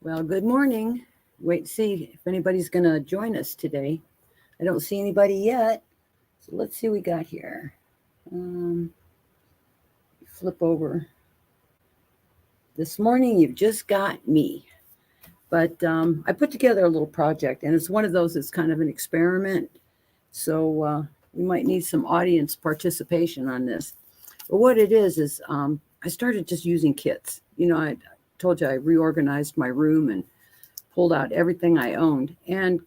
Well, good morning. Wait to see if anybody's going to join us today. I don't see anybody yet. So let's see what we got here. Um, Flip over. This morning, you've just got me. But I put together a little project, and it's one of those that's kind of an experiment. So we might need some audience participation on this. But what it is I started just using kits. I told you I reorganized my room and pulled out everything I owned, and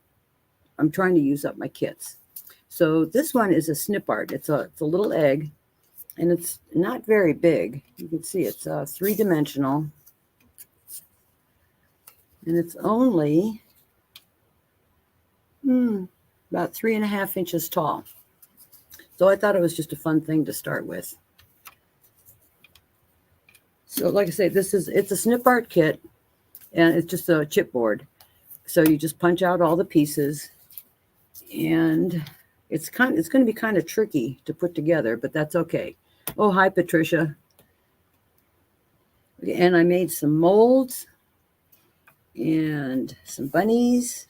I'm trying to use up my kits. So this one is a snip art. It's a little egg, and it's not very big. You can see it's 3-dimensional, and it's only about 3.5 inches tall. So I thought it was just a fun thing to start with. So like I say, it's a snip art kit, and it's just a chipboard. So you just punch out all the pieces, and it's going to be kind of tricky to put together, but that's okay. Oh, hi, Patricia. And I made some molds and some bunnies.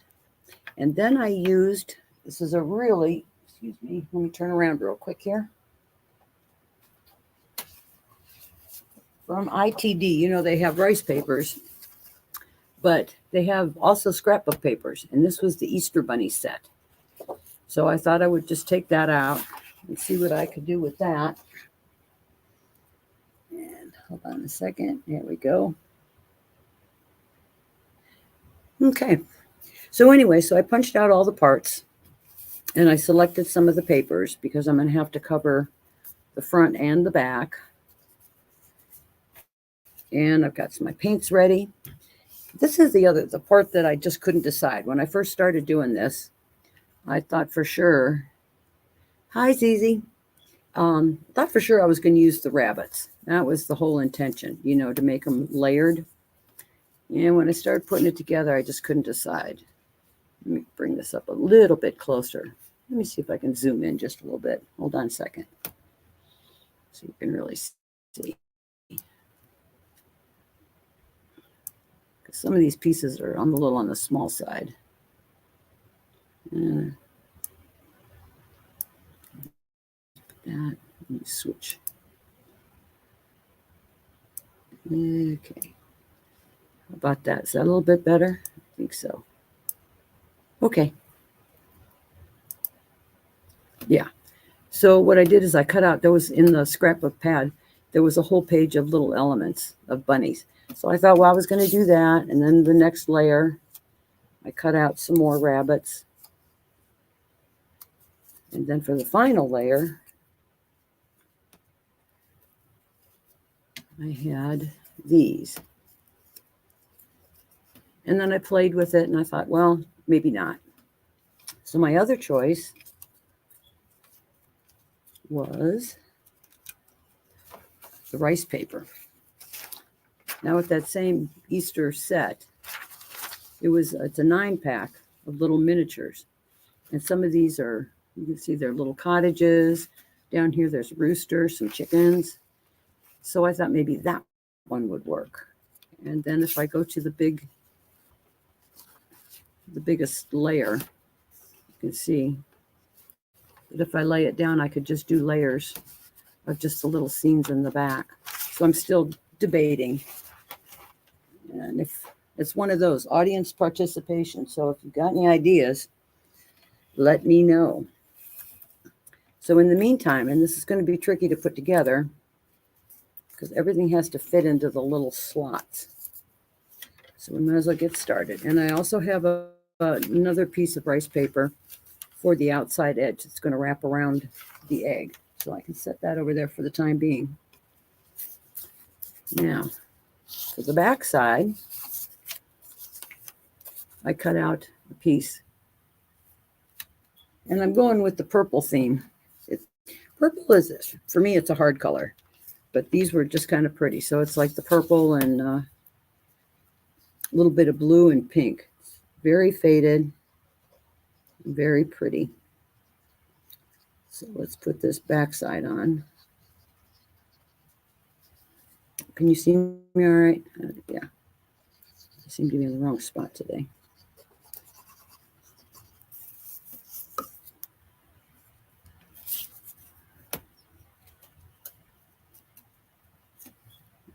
And then I used, this is a really, excuse me, let me turn around real quick here. From ITD, they have rice papers, but they have also scrapbook papers. And this was the Easter Bunny set. So I thought I would just take that out and see what I could do with that. And hold on a second. There we go. Okay. So anyway, I punched out all the parts, and I selected some of the papers because I'm going to have to cover the front and the back. And I've got my paints ready. This is the part that I just couldn't decide. When I first started doing this, I thought for sure, hi Zizi, thought for sure I was going to use the rabbits. That was the whole intention, to make them layered. And when I started putting it together, I just couldn't decide. Let me bring this up a little bit closer. Let me see if I can zoom in just a little bit. Hold on a second. So you can really see. Because some of these pieces are a little on the small side. That. Let me switch. Okay. How about that? Is that a little bit better? I think so. Okay. Yeah. So what I did is I cut out those in the scrapbook pad. There was a whole page of little elements of bunnies. So I thought, well, I was going to do that. And then the next layer, I cut out some more rabbits. And then for the final layer, I had these. And then I played with it, and I thought, well, maybe not. So my other choice was the rice paper. Now with that same Easter set, it's a 9-pack of little miniatures. And some of these are, you can see they're little cottages. Down here there's roosters, some chickens. So I thought maybe that one would work. And then if I go to the biggest layer, you can see that if I lay it down, I could just do layers of just the little scenes in the back. So I'm still debating. And if it's one of those audience participation, so if you've got any ideas, let me know. So in the meantime, and this is going to be tricky to put together because everything has to fit into the little slots. So we might as well get started. And I also have another piece of rice paper for the outside edge. It's going to wrap around the egg. So I can set that over there for the time being. Now, for the back side, I cut out a piece. And I'm going with the purple theme. Purple is, for me, it's a hard color. But these were just kind of pretty. So it's like the purple and a little bit of blue and pink. Very faded. Very pretty. So let's put this backside on. Can you see me all right? Yeah. seem to be in the wrong spot today.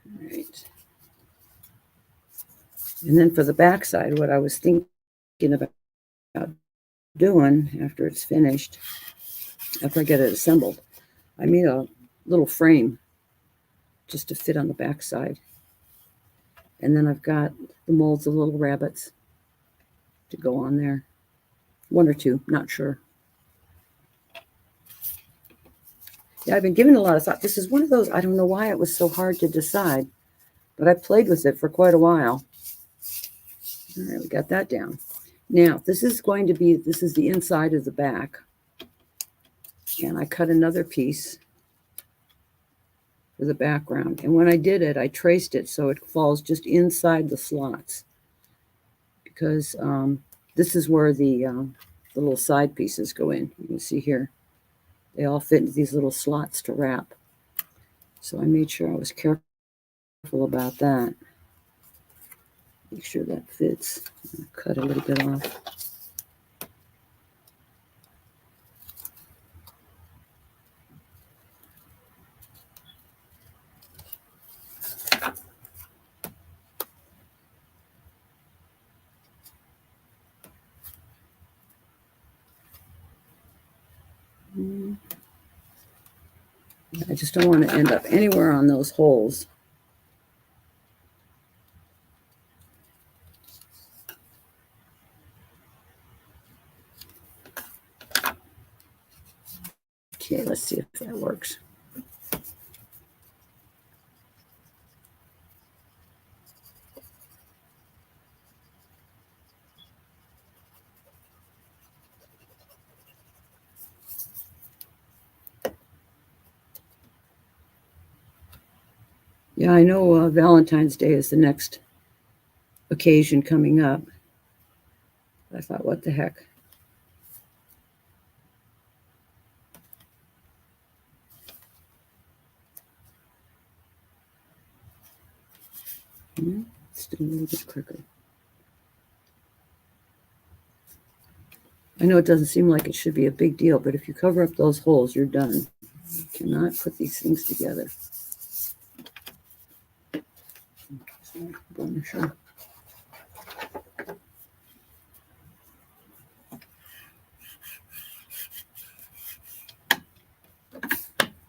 All right. And then for the back side, what I was thinking about doing after it's finished, after I get it assembled, I made a little frame just to fit on the back side. And then I've got the molds of little rabbits to go on there. One or two, not sure. Yeah, I've been giving a lot of thought. This is one of those, I don't know why it was so hard to decide, but I played with it for quite a while. All right, we got that down. Now, this is the inside of the back. And I cut another piece for the background. And when I did it, I traced it so it falls just inside the slots. Because this is where the little side pieces go in. You can see here. They all fit into these little slots to wrap. So I made sure I was careful about that. Make sure that fits. Cut a little bit off. I just don't want to end up anywhere on those holes. Okay, let's see if that works. Yeah, I know Valentine's Day is the next occasion coming up. I thought, what the heck? Let's do a little bit quicker. I know it doesn't seem like it should be a big deal, but if you cover up those holes, you're done. You cannot put these things together.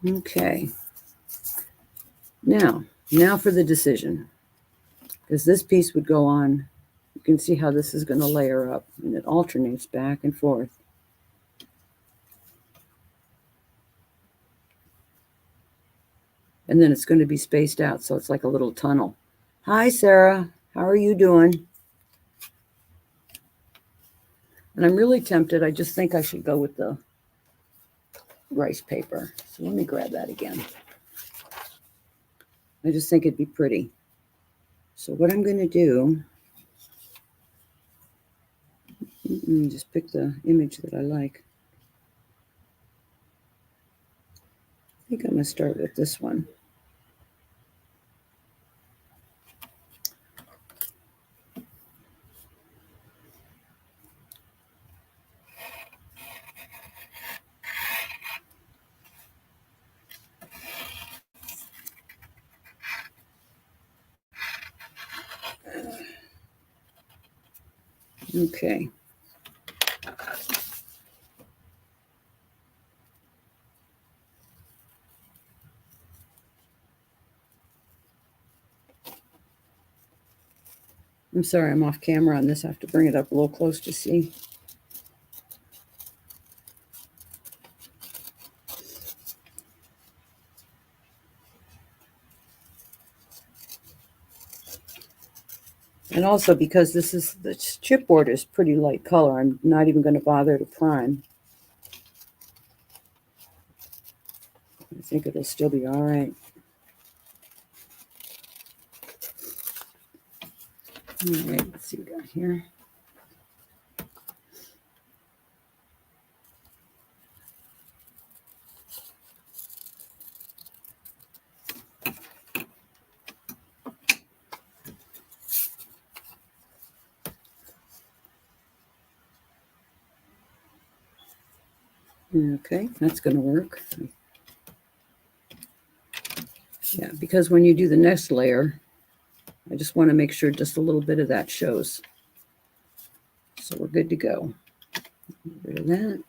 Okay. Now for the decision. Because this piece would go on. You can see how this is going to layer up, and it alternates back and forth. And then it's going to be spaced out, so it's like a little tunnel. Hi, Sarah. How are you doing? And I'm really tempted. I just think I should go with the rice paper. So let me grab that again. I just think it'd be pretty. So what I'm going to do, let me just pick the image that I like. I think I'm going to start with this one. Okay. I'm sorry, I'm off camera on this. I have to bring it up a little close to see. And also because the chipboard is pretty light color, I'm not even going to bother to prime. I think it'll still be all right. All right, let's see what we got here. Okay, that's going to work. Yeah, because when you do the next layer, I just want to make sure just a little bit of that shows. So we're good to go. Get rid of that.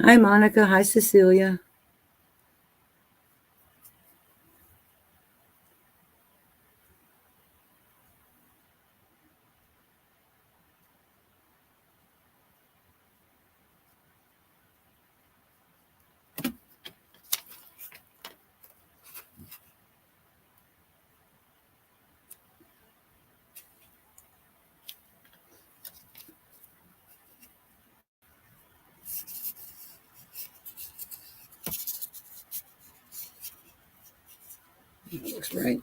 Hi, Monica. Hi, Cecilia. That looks right.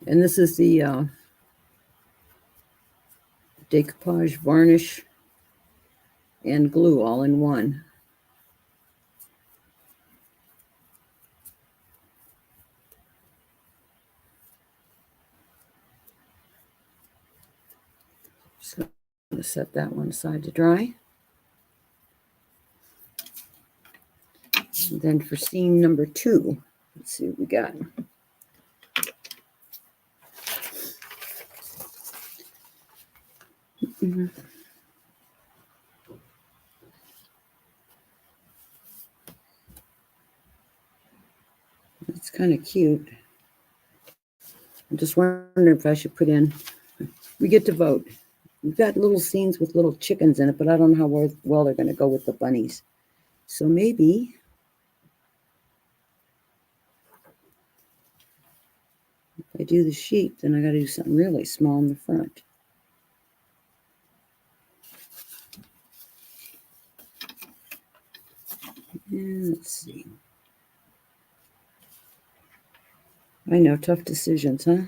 And this is the decoupage, varnish, and glue all in one. Just going to set that one aside to dry. And then for scene number 2, let's see what we got. Mm-hmm. It's kind of cute. I'm just wondering if I should put in, we get to vote. We've got little scenes with little chickens in it, but I don't know how well they're going to go with the bunnies. So maybe if I do the sheep, then I got to do something really small in the front. And let's see. I know, tough decisions, huh?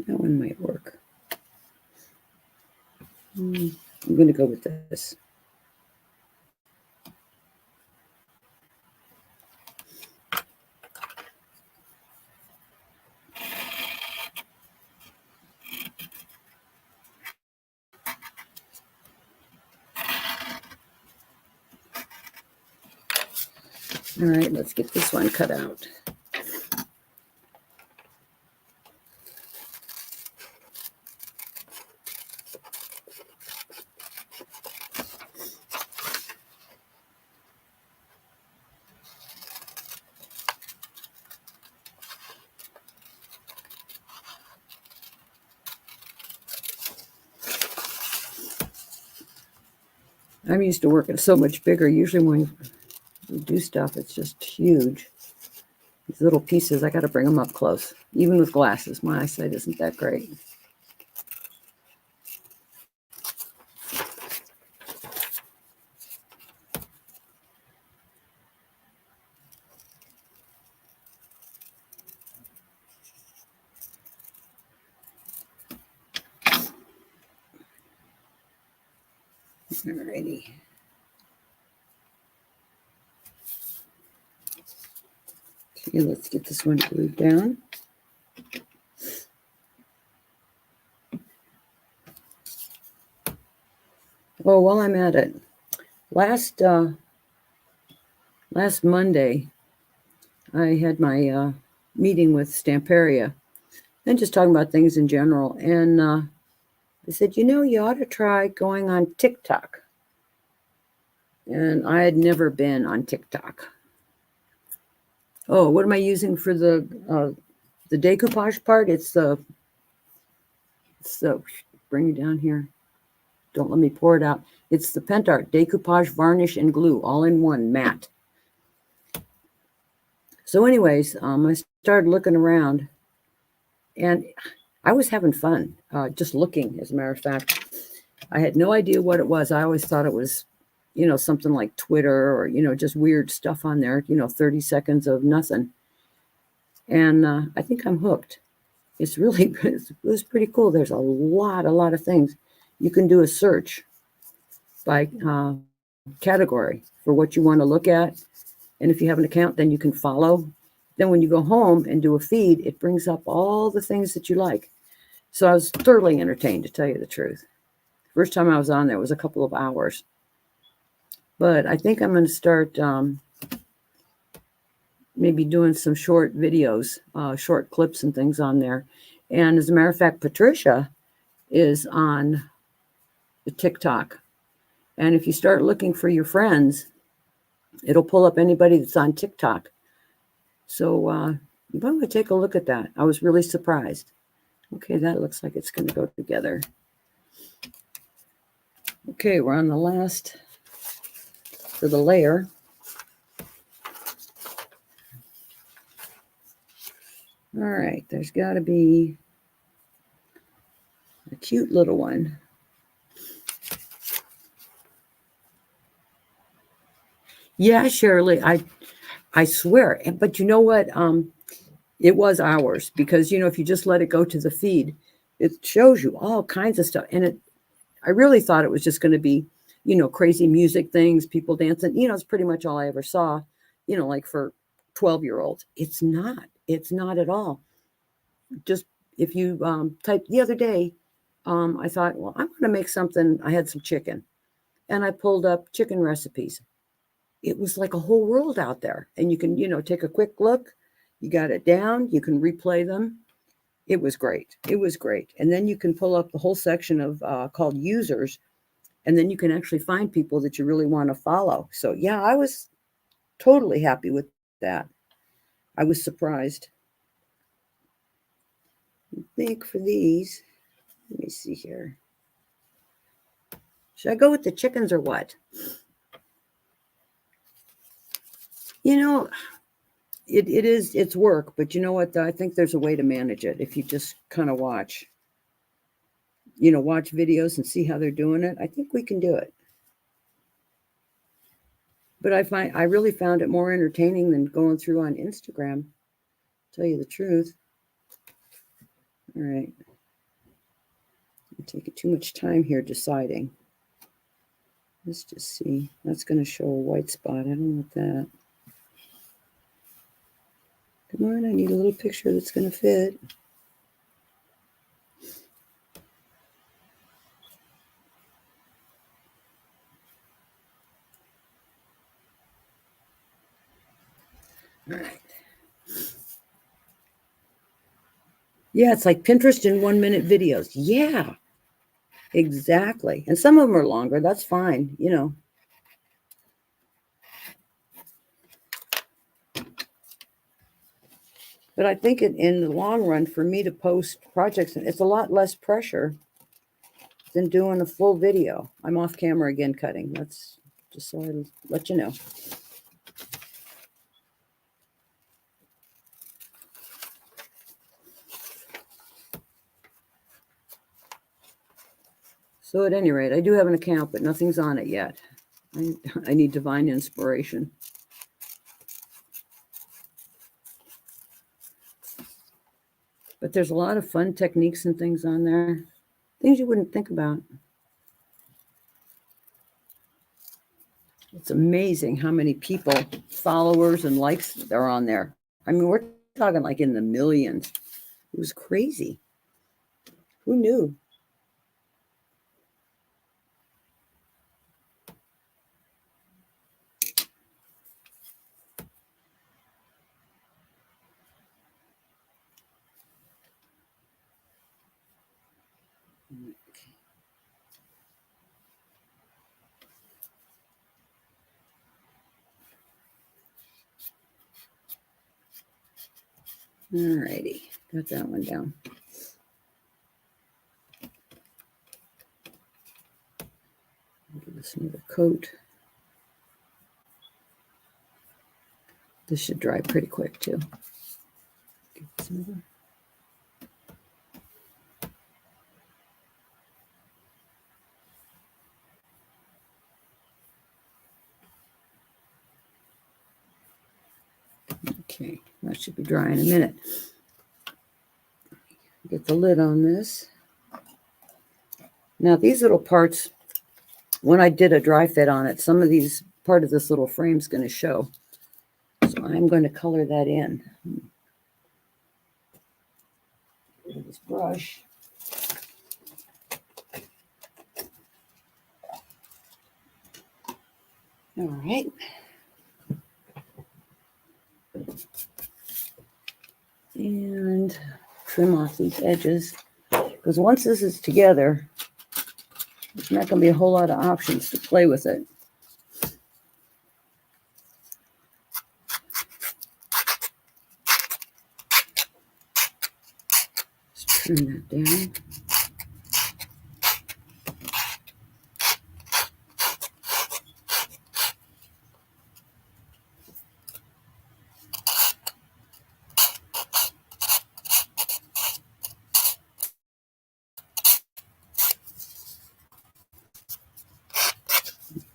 That one might work. I'm going to go with this. All right, let's get this one cut out. I'm used to working so much bigger. Usually when we do stuff, it's just huge. These little pieces, I got to bring them up close. Even with glasses, my eyesight isn't that great. Alrighty. Okay, let's get this one glued down. Oh, while I'm at it, last Monday, I had my meeting with Stamperia and just talking about things in general. And they said, you ought to try going on TikTok. And I had never been on TikTok. Oh, what am I using for the decoupage part? It's the bring it down here. Don't let me pour it out. It's the Pentart decoupage, varnish, and glue all in one matte. So anyways, I started looking around and I was having fun just looking, as a matter of fact. I had no idea what it was. I always thought it was something like Twitter or, just weird stuff on there, 30 seconds of nothing. And I think I'm hooked. It's really, it was pretty cool. There's a lot of things. You can do a search by category for what you want to look at. And if you have an account, then you can follow. Then when you go home and do a feed, it brings up all the things that you like. So I was thoroughly entertained, to tell you the truth. First time I was on there was a couple of hours. But I think I'm going to start maybe doing some short videos, short clips and things on there. And as a matter of fact, Patricia is on the TikTok. And if you start looking for your friends, it'll pull up anybody that's on TikTok. So you might want to take a look at that. I was really surprised. Okay, that looks like it's going to go together. Okay, we're on the last for the layer. All right, there's got to be a cute little one. Yeah, Shirley, I swear. But you know what? It was hours because, if you just let it go to the feed, it shows you all kinds of stuff. And I really thought it was just going to be, crazy music things, people dancing. It's pretty much all I ever saw, like for 12-year-olds. It's not at all. Just if you type the other day, I thought, well, I'm going to make something. I had some chicken and I pulled up chicken recipes. It was like a whole world out there. And you can, take a quick look. You got it down. You can replay them. It was great. It was great. And then you can pull up the whole section of called users. And then you can actually find people that you really want to follow. So, yeah, I was totally happy with that. I was surprised. I think for these, let me see here. Should I go with the chickens or what? It's work, but you know what? I think there's a way to manage it if you just kind of watch videos and see how they're doing it. I think we can do it. But I really found it more entertaining than going through on Instagram, to tell you the truth. All right. I'm taking too much time here deciding. Let's just see. That's going to show a white spot. I don't want that. Come on, I need a little picture that's going to fit. All right. Yeah, it's like Pinterest in 1-minute videos. Yeah, exactly. And some of them are longer. That's fine, But I think in the long run, for me to post projects, it's a lot less pressure than doing a full video. I'm off camera again cutting. That's just so I let you know. So at any rate, I do have an account, but nothing's on it yet. I need divine inspiration. But there's a lot of fun techniques and things on there. Things you wouldn't think about. It's amazing how many people, followers and likes are on there. I mean, we're talking like in the millions. It was crazy. Who knew? All righty, got that one down. Give this another coat. This should dry pretty quick too. Give this another. Okay, that should be dry in a minute. Get the lid on this. Now these little parts, when I did a dry fit on it, some of these, part of this little frame is going to show. So I'm going to color that in. With this brush. All right. And trim off these edges. Because once this is together, there's not going to be a whole lot of options to play with it. Just trim that down.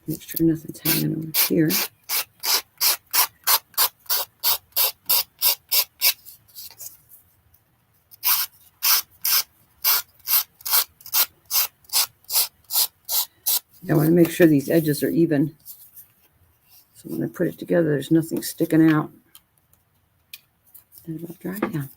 Make sure nothing's hanging over here. I want to make sure these edges are even. So when I put it together, there's nothing sticking out. Let it dry now.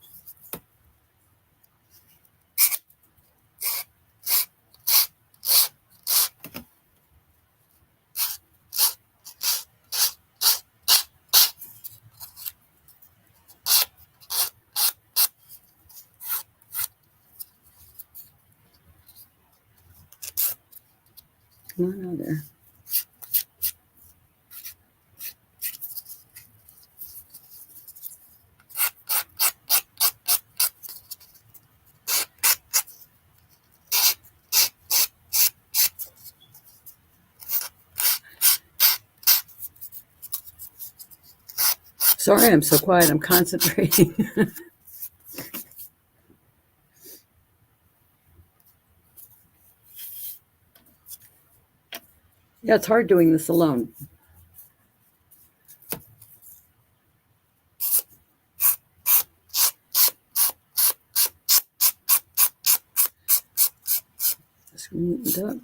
Come on out there. Sorry, I'm so quiet. I'm concentrating. Yeah, it's hard doing this alone. Just neatened up.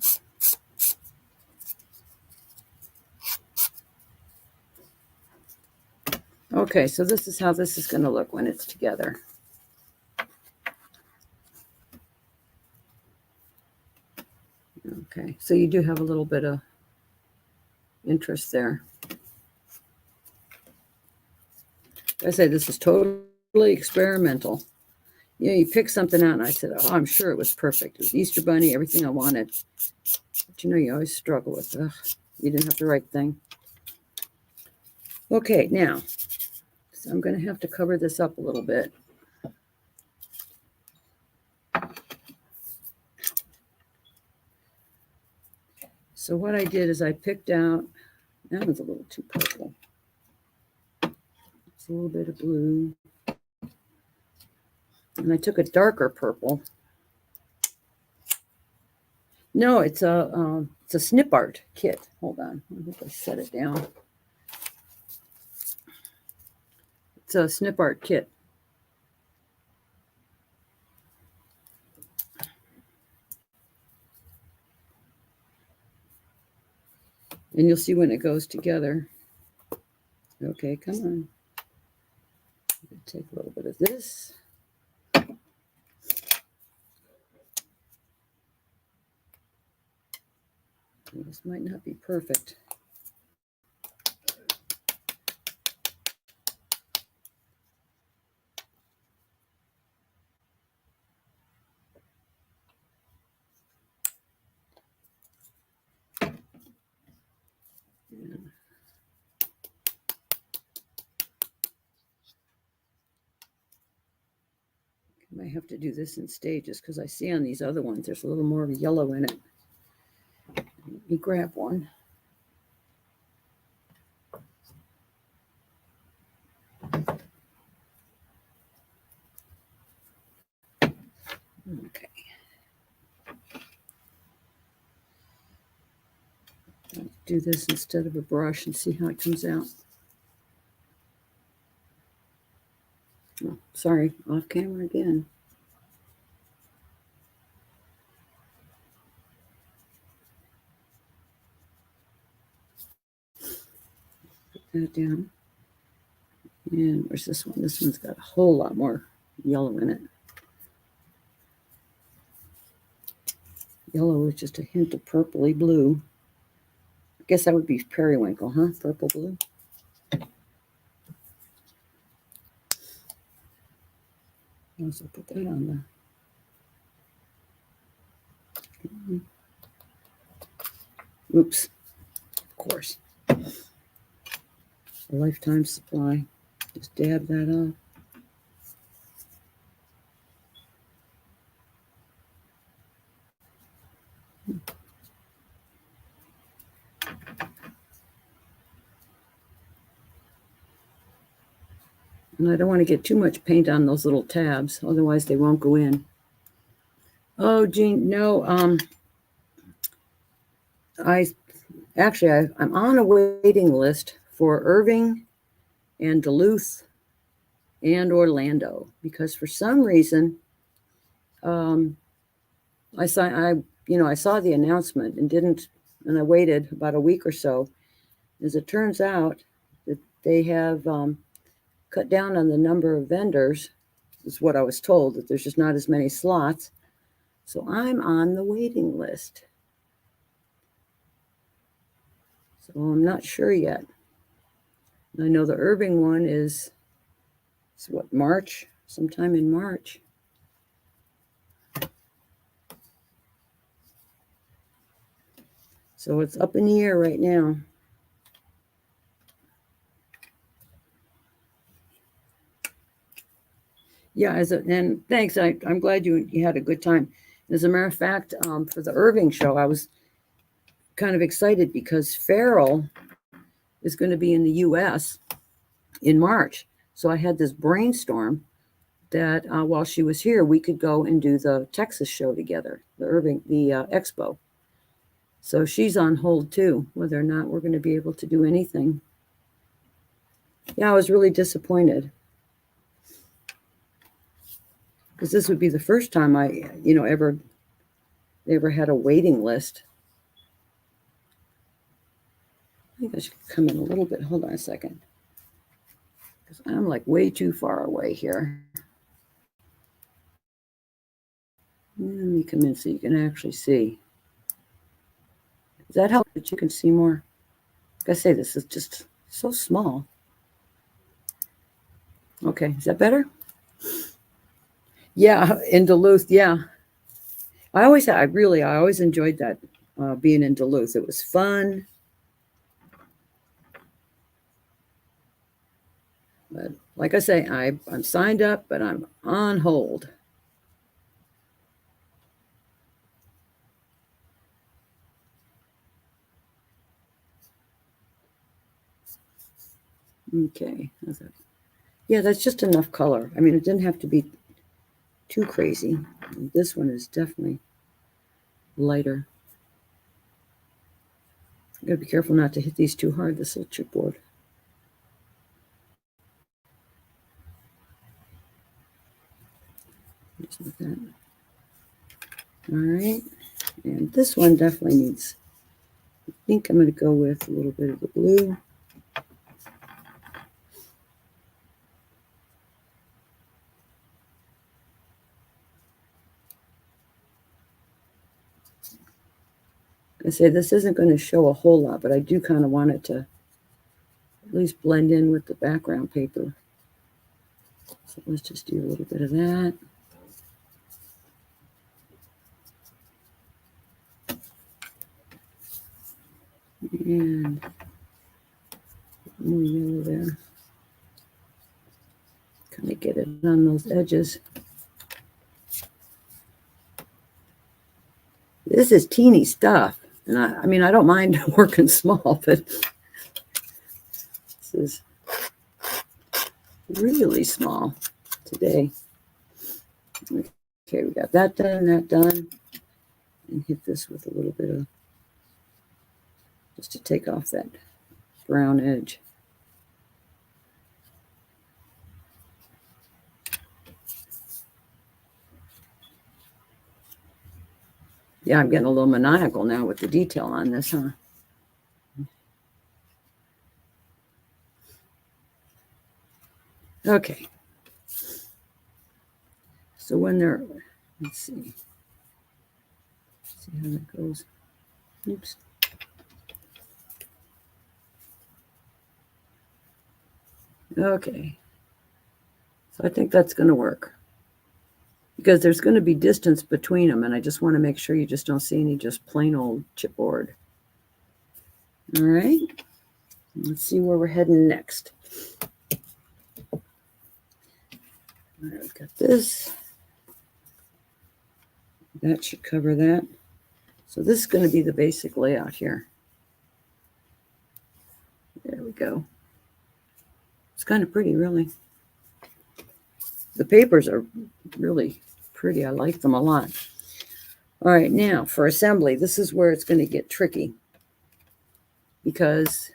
Okay, so this is how this is going to look when it's together. Okay, so you do have a little bit of interest there. I say this is totally experimental. You know, you pick something out and I said, oh, I'm sure it was perfect. It was Easter Bunny, everything I wanted. But you know, you always struggle with, you didn't have the right thing. Okay, now, so I'm going to have to cover this up a little bit. So what I did is I picked out, that one's a little too purple. It's a little bit of blue. And I took a darker purple. No, it's a snip art kit. Hold on, I think I set it down. It's a snip art kit. And you'll see when it goes together. Okay, come on. Take a little bit of this. This might not be perfect. I might have to do this in stages because I see on these other ones there's a little more of yellow in it. Let me grab one. Okay. I'll do this instead of a brush and see how it comes out. Oh, sorry, off camera again. Put that down. And where's this one? This one's got a whole lot more yellow in it. Yellow with just a hint of purpley blue. I guess that would be periwinkle, huh? Purple blue. Also put that on the. Oops. Of course. A lifetime supply. Just dab that off. And I don't want to get too much paint on those little tabs, otherwise they won't go in. Oh, Jean, no. I'm on a waiting list for Irving and Duluth and Orlando because for some reason, I saw the announcement and I waited about a week or so. As it turns out, that they have cut down on the number of vendors, is what I was told, that there's just not as many slots. So I'm on the waiting list. So I'm not sure yet. I know the Irving one is what, March? Sometime in March. So it's up in the air right now. Yeah, and thanks. I'm glad you had a good time. As a matter of fact, for the Irving show, I was kind of excited because Farrell is going to be in the U.S. in March. So I had this brainstorm that while she was here, we could go and do the Texas show together, the expo. So she's on hold too, whether or not we're going to be able to do anything. Yeah, I was really disappointed because this would be the first time I, ever had a waiting list. I think I should come in a little bit. Hold on a second. Because I'm like way too far away here. Let me come in so you can actually see. Does that help that you can see more? Like I say, this is just so small. Okay, is that better? Yeah, in Duluth, yeah. I always enjoyed that, being in Duluth. It was fun. But like I say, I'm signed up, but I'm on hold. Okay. Yeah, that's just enough color. I mean, it didn't have to be too crazy. This one is definitely lighter. I gotta be careful not to hit these too hard, this little chipboard. Just like that. All right. And this one definitely needs, I think I'm going to go with a little bit of the blue. I say this isn't going to show a whole lot, but I do kind of want it to at least blend in with the background paper. So let's just do a little bit of that. And more yellow there. Kind of get it on those edges. This is teeny stuff. And I mean, I don't mind working small, but this is really small today. Okay, we got that done. And hit this with a little bit of, just to take off that brown edge. Yeah, I'm getting a little maniacal now with the detail on this, huh? Okay. So when they're, let's see how that goes. Oops. Okay. So I think that's going to work because there's going to be distance between them, and I just want to make sure you just don't see any just plain old chipboard. All right. Let's see where we're heading next. All right, we've got this. That should cover that. So this is going to be the basic layout here. There we go. It's kind of pretty, really. The papers are really pretty. I like them a lot. All right, now for assembly, this is where it's going to get tricky because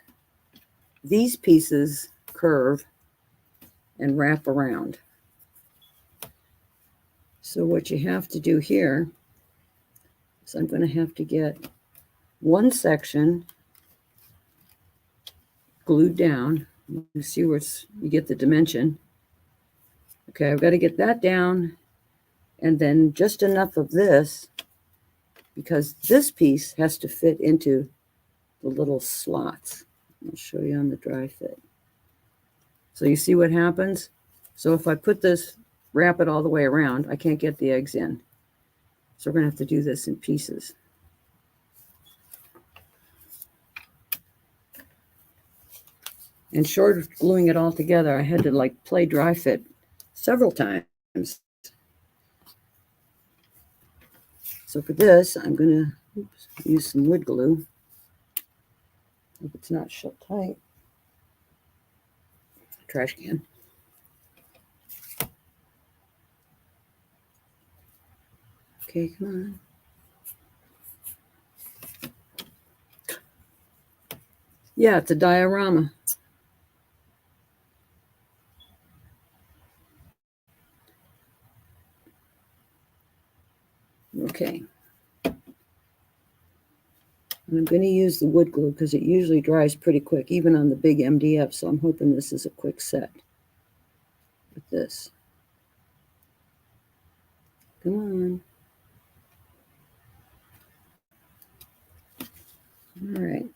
these pieces curve and wrap around. So what you have to do here is I'm going to have to get one section glued down. You see where you get the dimension. Okay, I've got to get that down, and then just enough of this because this piece has to fit into the little slots. I'll show you on the dry fit. So you see what happens? So if I put this, wrap it all the way around, I can't get the eggs in. So we're going to have to do this in pieces. And short of gluing it all together, I had to like play dry fit several times. So for this, I'm going to use some wood glue. If it's not shut tight. Trash can. Okay, come on. Yeah, it's a diorama. Okay. And I'm going to use the wood glue because it usually dries pretty quick, even on the big MDF, so I'm hoping this is a quick set with this. Come on. All right.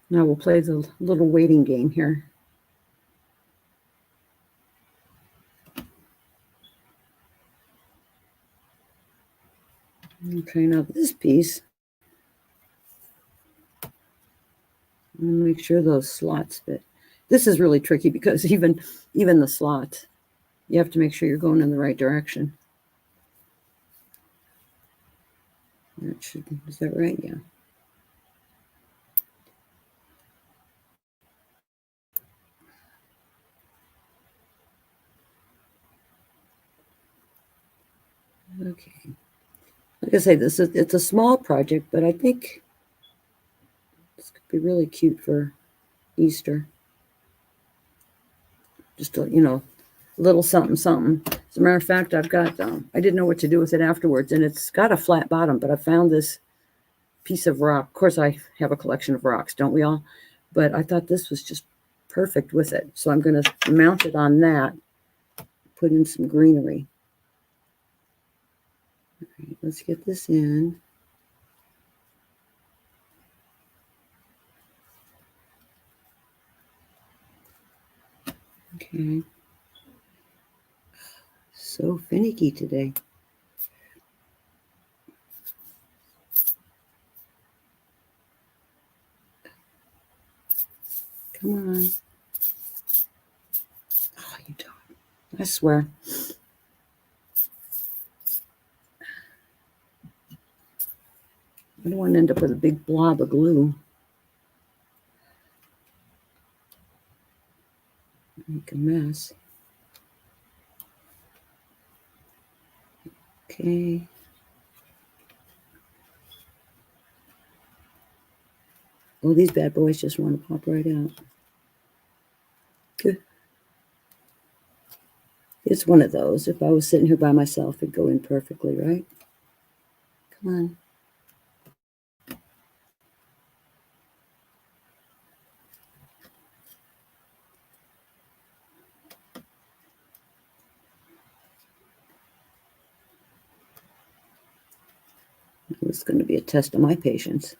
Now we'll play the little waiting game here. Okay, now this piece, I'm going to make sure those slots fit. This is really tricky because even the slots, you have to make sure you're going in the right direction. Is that right? Yeah. Okay. Like I say, it's a small project, but I think this could be really cute for Easter. Just a, a little something, something. As a matter of fact, I've got, I didn't know what to do with it afterwards, and it's got a flat bottom, but I found this piece of rock. Of course, I have a collection of rocks, don't we all? But I thought this was just perfect with it. So I'm going to mount it on that, put in some greenery. All right, let's get this in. Okay. So finicky today. Come on. Oh, you don't. I swear. I don't want to end up with a big blob of glue. Make a mess. Okay. Oh, these bad boys just want to pop right out. Good. It's one of those. If I was sitting here by myself, it'd go in perfectly, right? Come on. It's going to be a test of my patience.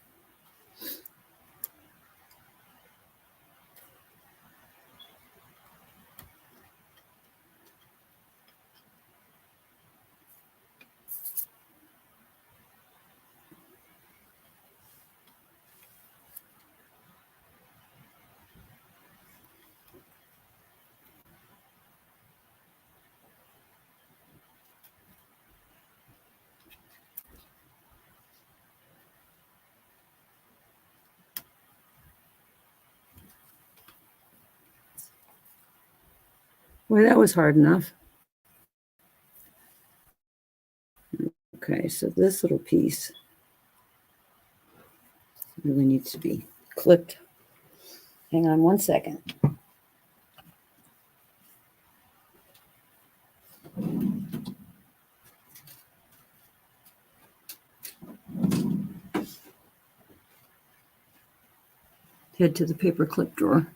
Well, that was hard enough. Okay, so this little piece really needs to be clipped. Hang on one second. Head to the paper clip drawer.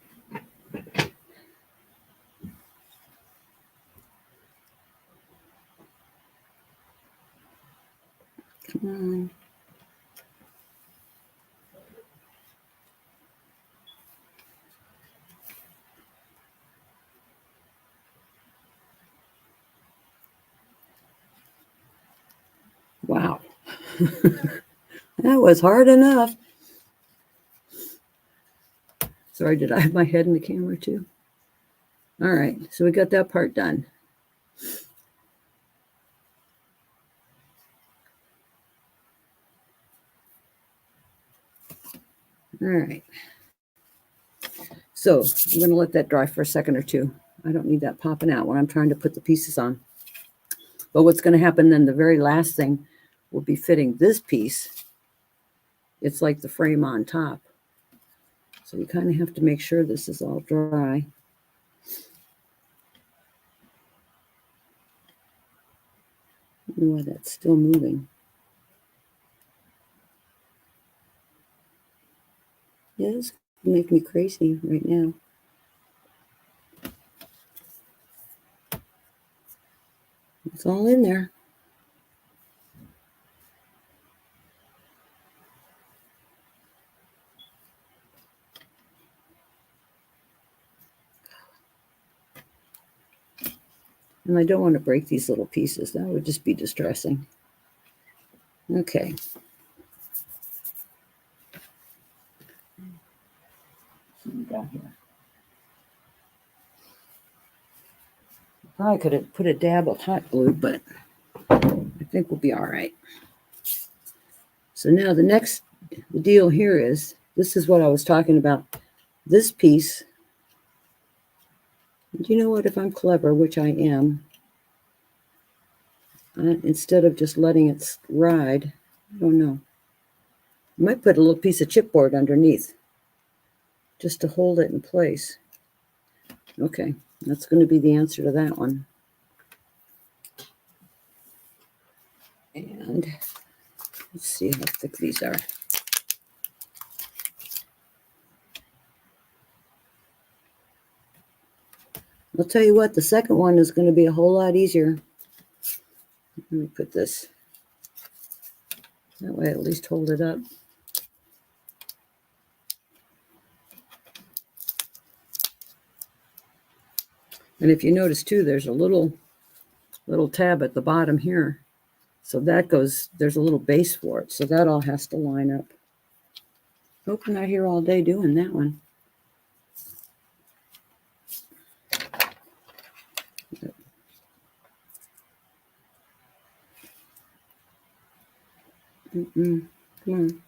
Come on. Wow. That was hard enough. Sorry, did I have my head in the camera too? All right, so we got that part done. All right. So I'm going to let that dry for a second or two. I don't need that popping out when I'm trying to put the pieces on. But what's going to happen then, the very last thing will be fitting this piece. It's like the frame on top. So you kind of have to make sure this is all dry. Oh, that's still moving. Yeah, this will make me crazy right now. It's all in there. And I don't want to break these little pieces. That would just be distressing. Okay. What we got here? Probably could have put a dab of hot glue, but I think we'll be all right. So now the deal here is, this is what I was talking about. This piece, do you know what, if I'm clever, which I am, instead of just letting it ride, I don't know. I might put a little piece of chipboard underneath just to hold it in place. Okay, that's going to be the answer to that one. And let's see how thick these are. I'll tell you what, the second one is going to be a whole lot easier. Let me put this. That way I at least hold it up. And if you notice too, there's a little tab at the bottom here. So that goes, there's a little base for it. So that all has to line up. Hope I'm not here all day doing that one. Come on.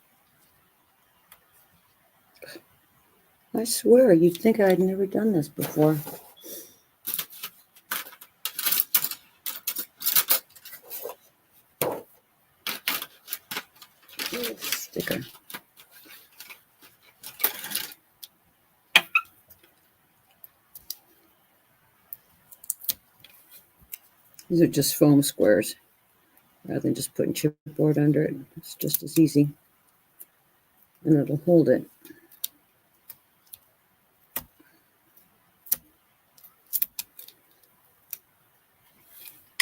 I swear, you'd think I'd never done this before. Sticker. These are just foam squares. Rather than just putting chipboard under it, it's just as easy. And it'll hold it.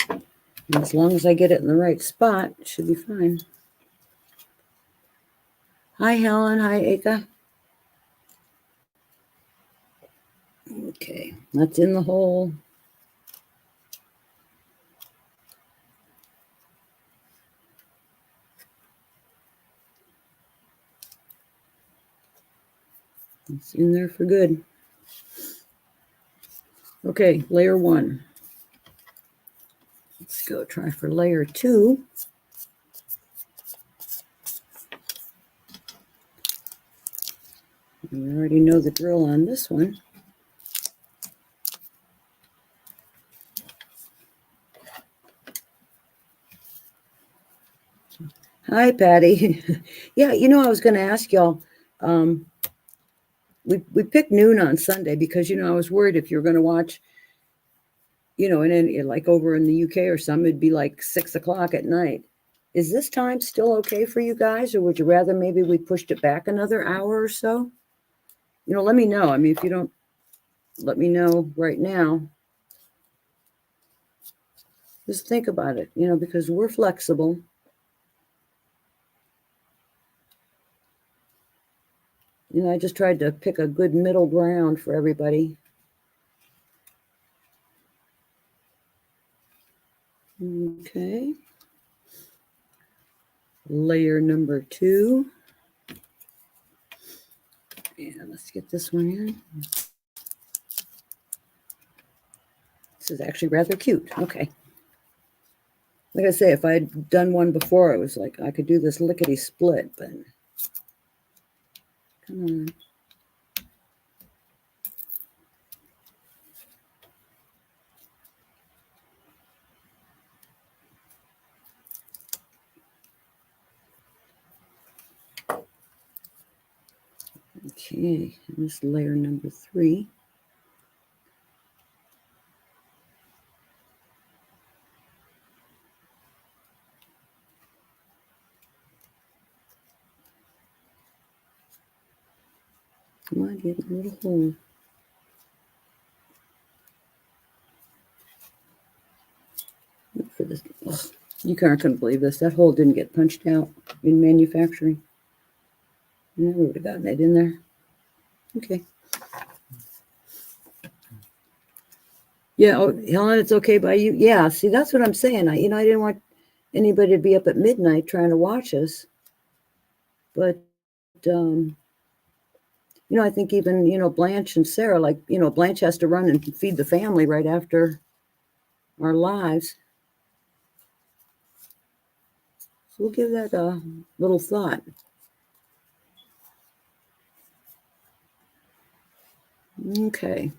And as long as I get it in the right spot, it should be fine. Hi, Helen. Hi, Aka. Okay, that's in the hole. It's in there for good. Okay, layer 1. Let's go try for layer 2. We already know the drill on this one. Hi, Patty. Yeah, I was going to ask y'all. We picked noon on Sunday because, I was worried if you're going to watch, and then like over in the UK or something, it'd be like 6 o'clock at night. Is this time still okay for you guys, or would you rather maybe we pushed it back another hour or so? Let me know. I mean, if you don't let me know right now, just think about it, because we're flexible. I just tried to pick a good middle ground for everybody. Okay. Layer number 2. And let's get this one in. This is actually rather cute. Okay. Like I say, if I had done one before, it was like I could do this lickety split, but come on. Okay, and this layer number 3. Come on, get a little hole. For this, you couldn't believe this. That hole didn't get punched out in manufacturing. I never would have gotten that in there. Okay. Yeah, Helen, it's okay by you. Yeah, see, that's what I'm saying. I didn't want anybody to be up at midnight trying to watch us. But, I think even, Blanche and Sarah, like, Blanche has to run and feed the family right after our lives. So we'll give that a little thought. Okay.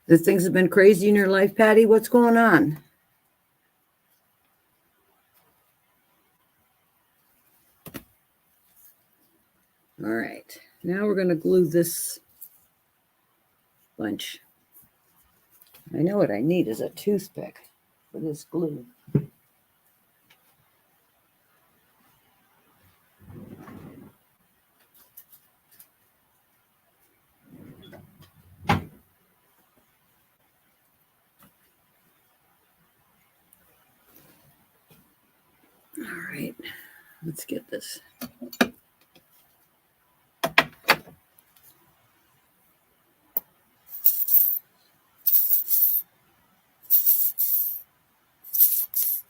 The things have been crazy in your life, Patty. What's going on? All right. Now we're going to glue this bunch. I know what I need is a toothpick for this glue. All right. Let's get this.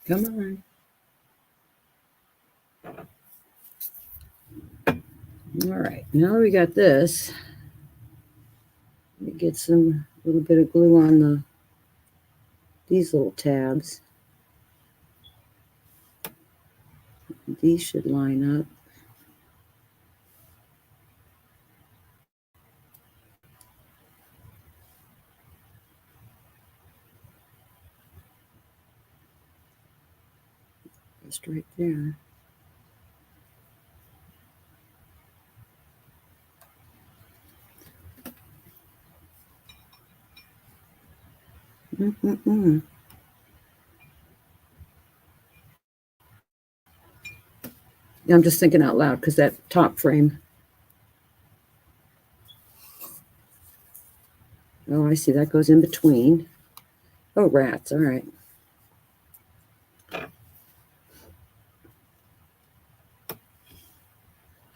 Come on. All right, now we got this. Let me get some little bit of glue on these little tabs. These should line up. Just right there. I'm just thinking out loud because that top frame. Oh, I see. That goes in between. Oh, rats. All right.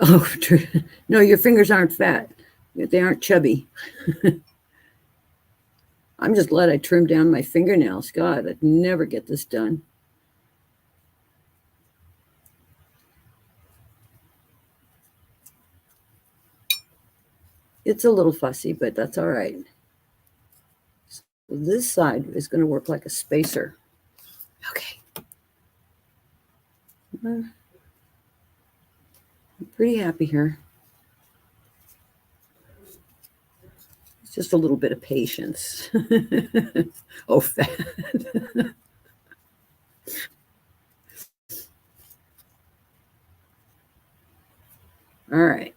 Oh, no, your fingers aren't fat. They aren't chubby. I'm just glad I trimmed down my fingernails. God, I'd never get this done. It's a little fussy, but that's all right. So this side is going to work like a spacer. Okay. I'm pretty happy here. It's just a little bit of patience. Oh, fat. All right.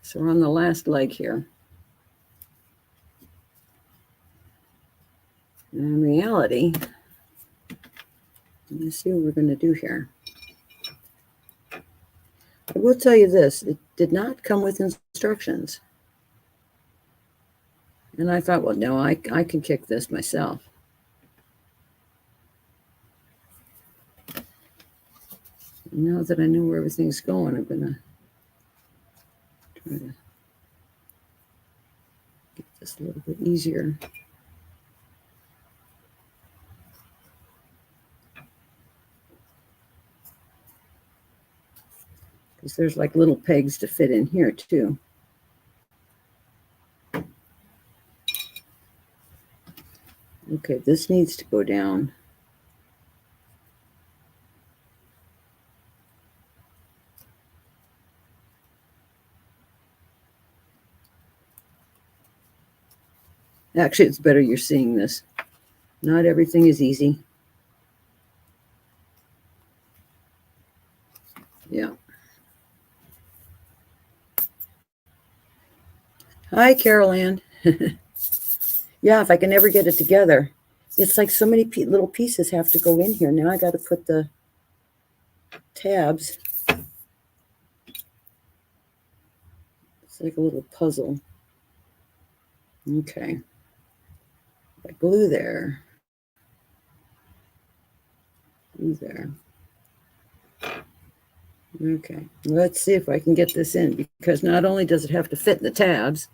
So we're on the last leg here. In reality, let's see what we're going to do here. I will tell you this, it did not come with instructions. And I thought, well, no, I can kick this myself. Now that I know where everything's going, I'm going to try to get this a little bit easier. Because there's like little pegs to fit in here too. Okay, this needs to go down. Actually, it's better you're seeing this. Not everything is easy. Yeah. Hi, Carol Ann. Yeah, if I can ever get it together. It's like so many little pieces have to go in here. Now I got to put the tabs. It's like a little puzzle. Okay. I glue there. Glue there. Okay. Let's see if I can get this in, because not only does it have to fit in the tabs,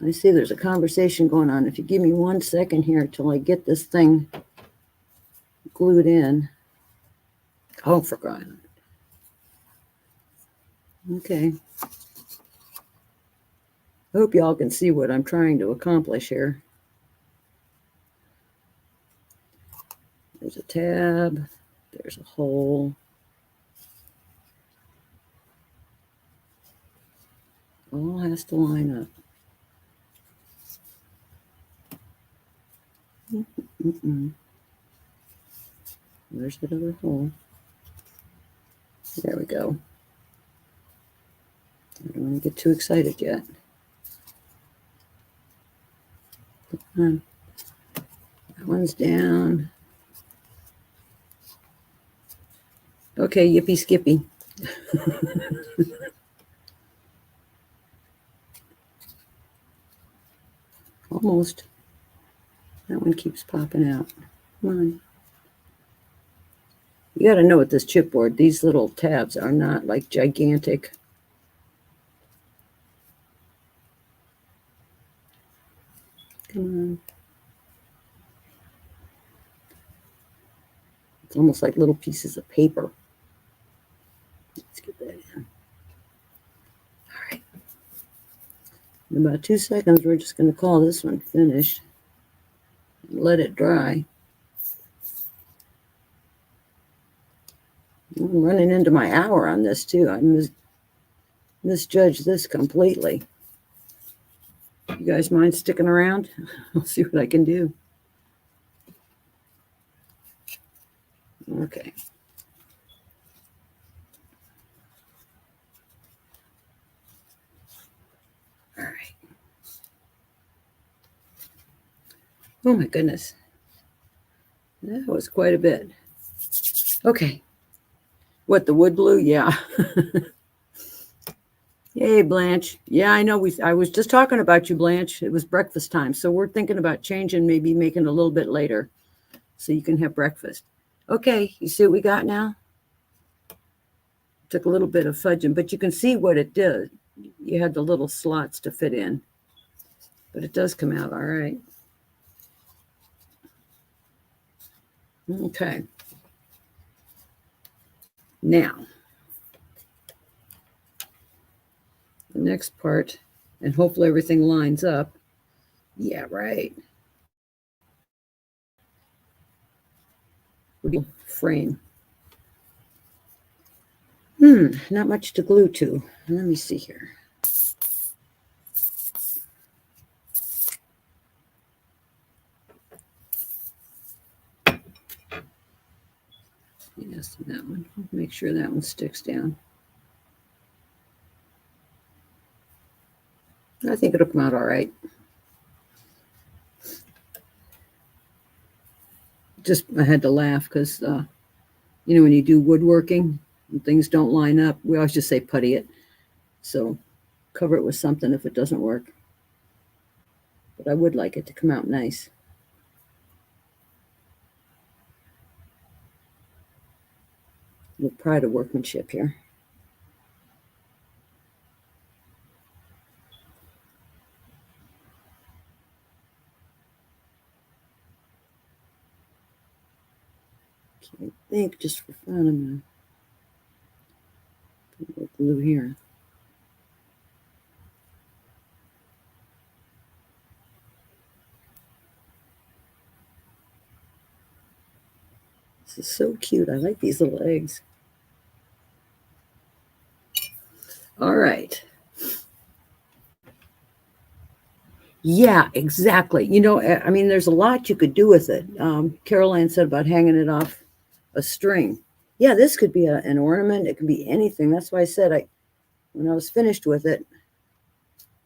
I see there's a conversation going on. If you give me 1 second here till I get this thing glued in. Oh, for crying. Okay. I hope y'all can see what I'm trying to accomplish here. There's a tab. There's a hole. All has to line up. Where's that other hole? There we go. I don't want to get too excited yet. That one's down. Okay, yippee skippy. Almost. That one keeps popping out. Come on. You got to know with this chipboard, these little tabs are not like gigantic. Come on. It's almost like little pieces of paper. Let's get that in. All right. In about 2 seconds, we're just going to call this one finished. And let it dry. I'm running into my hour on this too. I misjudged this completely. You guys mind sticking around? I'll see what I can do. Okay. All right. Oh my goodness. That was quite a bit. Okay. What, the wood blue? Yeah. Hey, Blanche. Yeah, I know. I was just talking about you, Blanche. It was breakfast time. So we're thinking about changing, maybe making a little bit later so you can have breakfast. Okay. You see what we got now? Took a little bit of fudging, but you can see what it did. You had the little slots to fit in, but it does come out all right. Okay. Now, the next part, and hopefully everything lines up. Yeah, right. Frame. Not much to glue to. Let me see here. Yes, that one. Make sure that one sticks down. I think it'll come out all right. Just, I had to laugh because, when you do woodworking and things don't line up, we always just say putty it. So cover it with something if it doesn't work. But I would like it to come out nice. A little pride of workmanship here. I think just for fun, I'm going to put a little glue here. This is so cute. I like these little eggs. All right. Yeah, exactly. I mean, there's a lot you could do with it. Caroline said about hanging it off a string. Yeah, this could be an ornament. It could be anything. That's why I said when I was finished with it,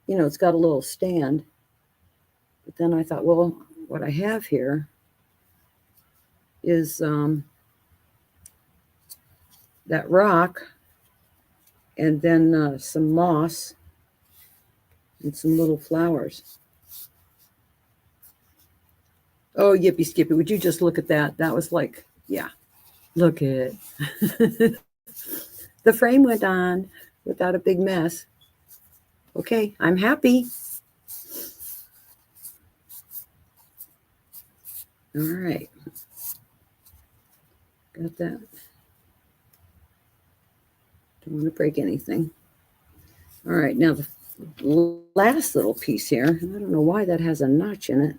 it's got a little stand. But then I thought, well, what I have here is that rock and then some moss and some little flowers. Oh, yippee skippy. Would you just look at that? That was like, yeah, look at it. The frame went on without a big mess. Okay, I'm happy. All right. Got that. Don't want to break anything. All right, now the last little piece here, I don't know why that has a notch in it.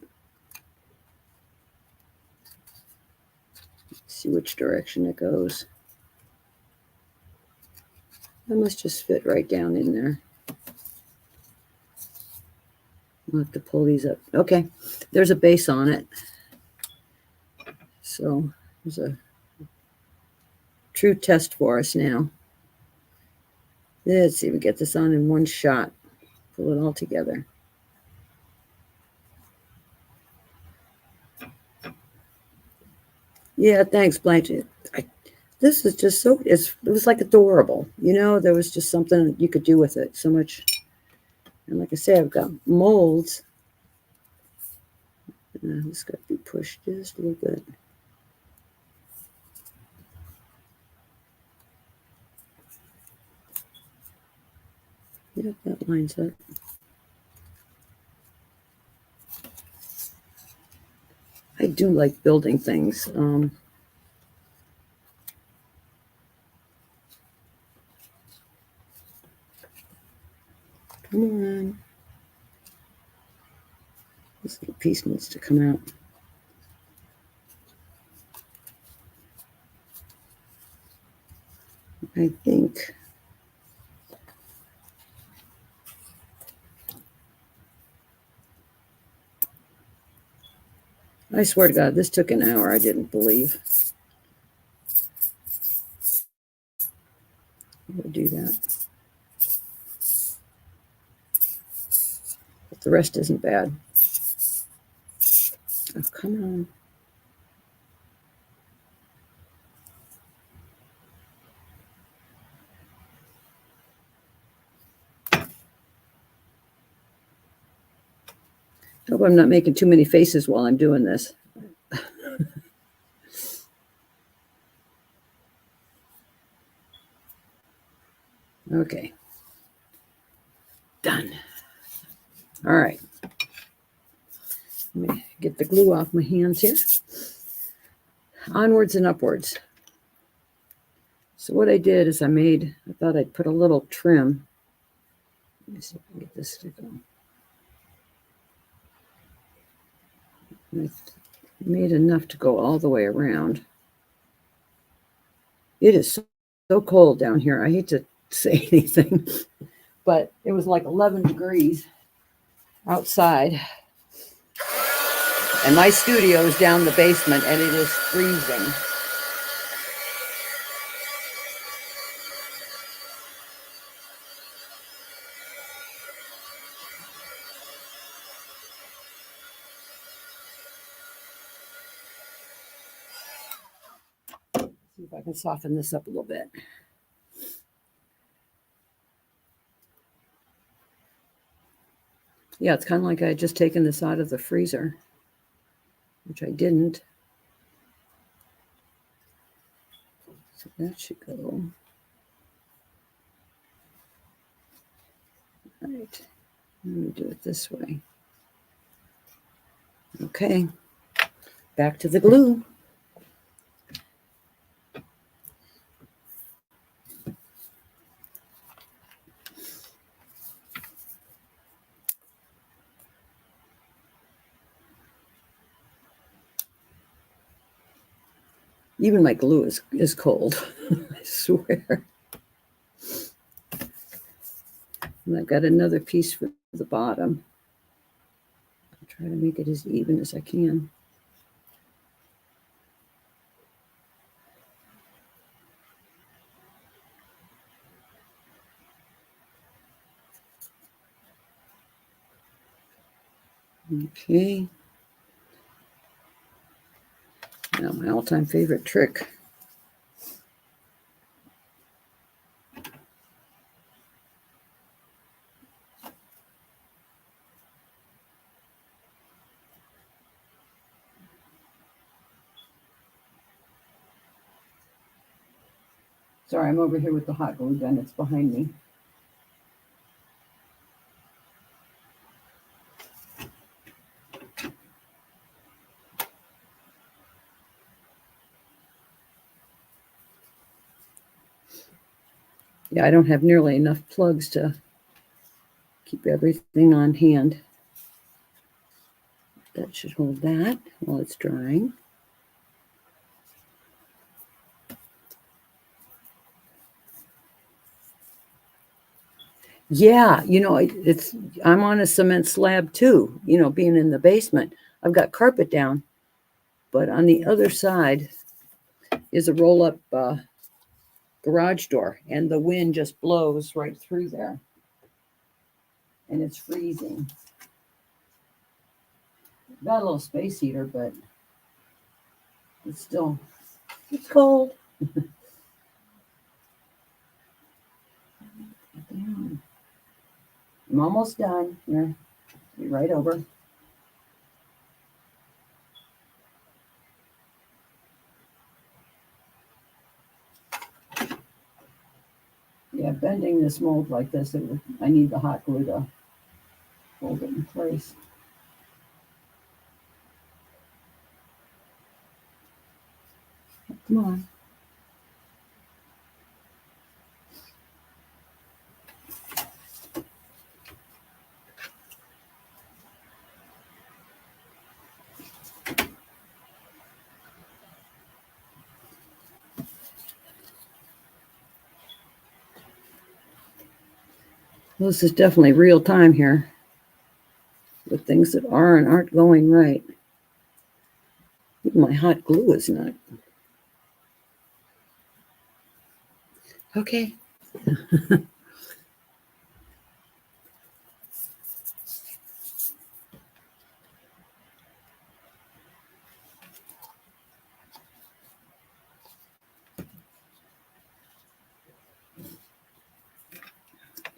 Let's see which direction it goes. That must just fit right down in there. I'll have to pull these up. Okay, there's a base on it. So there's a true test for us now. Let's see if we get this on in one shot. Pull it all together. Yeah, thanks, Blanche. This is just so, it was like adorable. There was just something you could do with it. So much. And like I say, I've got molds. This got to be pushed just a little bit. Yep, that lines up. I do like building things. Come on. This little piece needs to come out. I think. I swear to God, this took an hour. I didn't believe. We'll do that. But the rest isn't bad. Oh, come on. I hope I'm not making too many faces while I'm doing this. Okay. Done. All right. Let me get the glue off my hands here. Onwards and upwards. So what I did is I thought I'd put a little trim. Let me see if I can get this to go. I made enough to go all the way around. It is so cold down here. I hate to say anything, but it was like 11 degrees outside. And my studio is down the basement and it is freezing. See if I can soften this up a little bit. Yeah, it's kind of like I had just taken this out of the freezer, which I didn't. So that should go. All right, let me do it this way. Okay, back to the glue. Even my glue is cold, I swear. And I've got another piece for the bottom. I'll try to make it as even as I can. Okay. Now my all-time favorite trick. Sorry, I'm over here with the hot glue gun. It's behind me. Yeah, I don't have nearly enough plugs to keep everything on hand. That should hold that while it's drying. Yeah, I'm on a cement slab too, being in the basement. I've got carpet down, but on the other side is a roll-up garage door, and the wind just blows right through there. And it's freezing. Got a little space heater, but it's cold. I'm almost done. Here, be right over. Yeah, bending this mold like this, I need the hot glue to hold it in place. Come on. Well, this is definitely real time here with things that are and aren't going right. Even my hot glue is not. Okay. I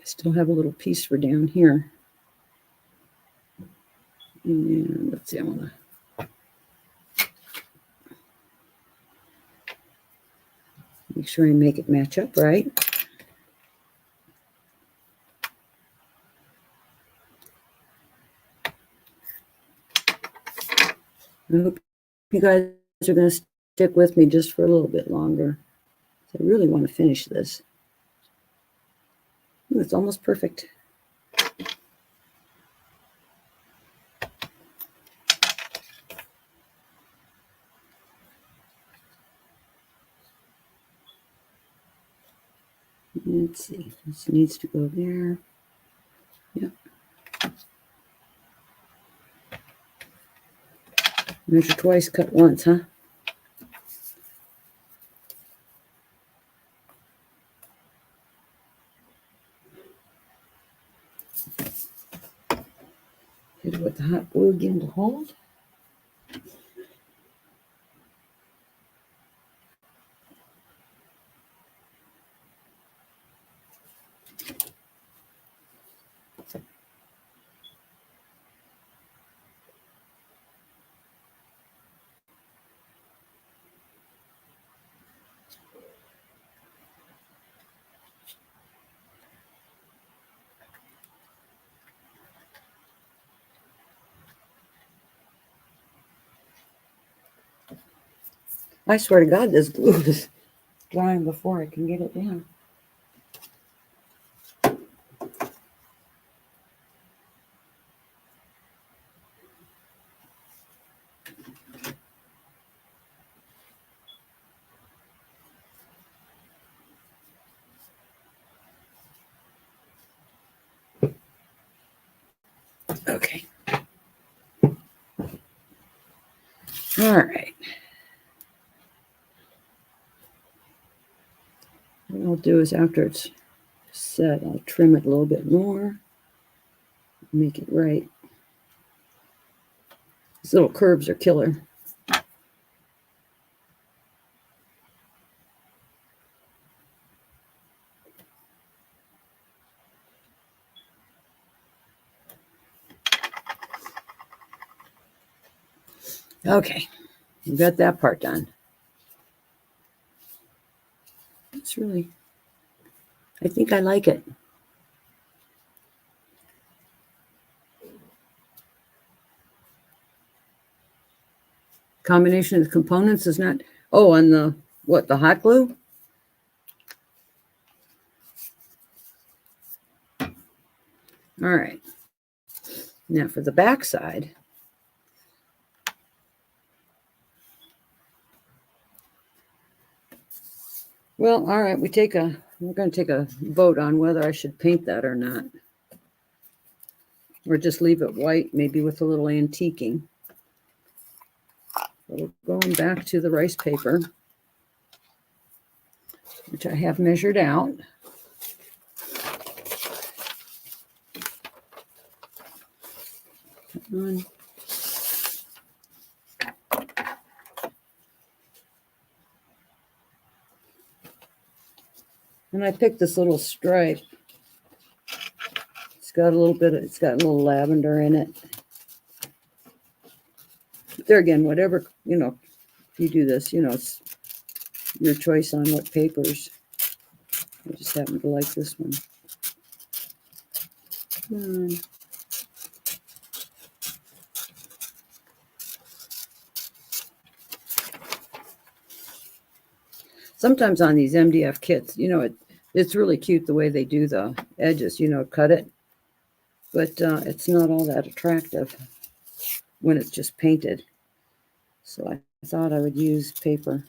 still have a little piece for down here. And let's see, I want to make sure I make it match up right. I hope you guys are going to stick with me just for a little bit longer. I really want to finish this. Ooh, it's almost perfect. Let's see, this needs to go there. Yep. Measure twice, cut once, huh? Hit it with the hot glue again to hold. I swear to God, this glue is drying before I can get it down. Okay. All right. What I'll do is after it's set, I'll trim it a little bit more, make it right. These little curves are killer. Okay, we got that part done. It's really, I think I like it. Combination of the components is not, oh, on the, what, the hot glue? All right. Now for the back side. Well, all right, we're going to take a vote on whether I should paint that or not. Or just leave it white, maybe with a little antiquing. So we're going back to the rice paper, which I have measured out. Come on. And I picked this little stripe. It's got a little lavender in it. But there again, whatever, if you do this, it's your choice on what papers. I just happen to like this one. Sometimes on these MDF kits, it's really cute the way they do the edges, cut it. But it's not all that attractive when it's just painted. So I thought I would use paper.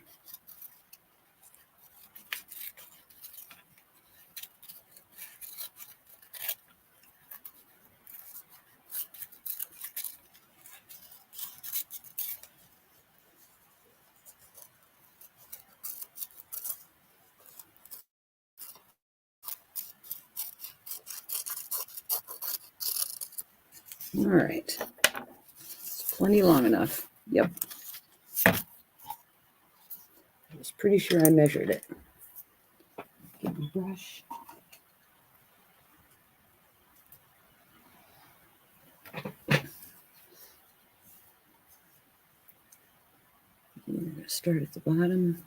All right. It's plenty long enough. Yep. I was pretty sure I measured it. Get my brush. I'm going to start at the bottom.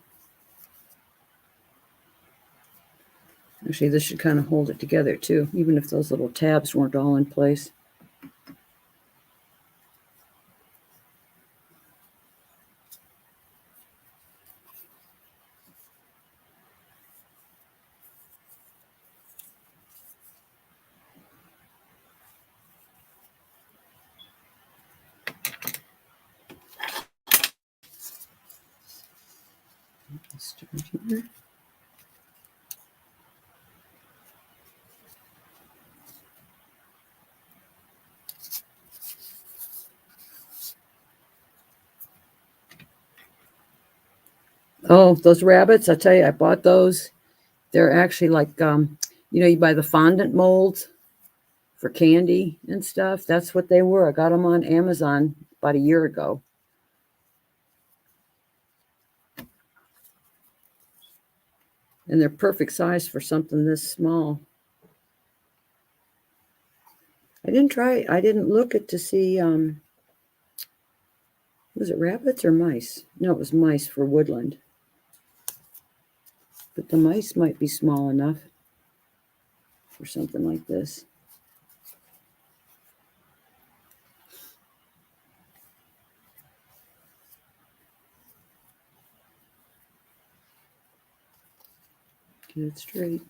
Actually, this should kind of hold it together too, even if those little tabs weren't all in place. Start here. Oh, those rabbits, I tell you, I bought those. They're actually like, you buy the fondant molds for candy and stuff. That's what they were. I got them on Amazon about a year ago. And they're perfect size for something this small. I didn't look at to see, was it rabbits or mice? No, it was mice for woodland. But the mice might be small enough for something like this. Get it straight.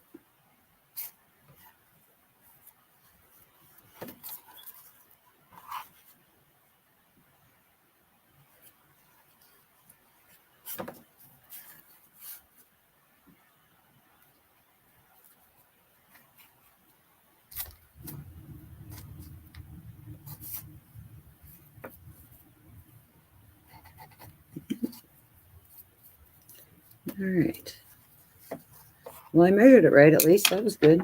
All right. Well, I measured it right, at least. That was good.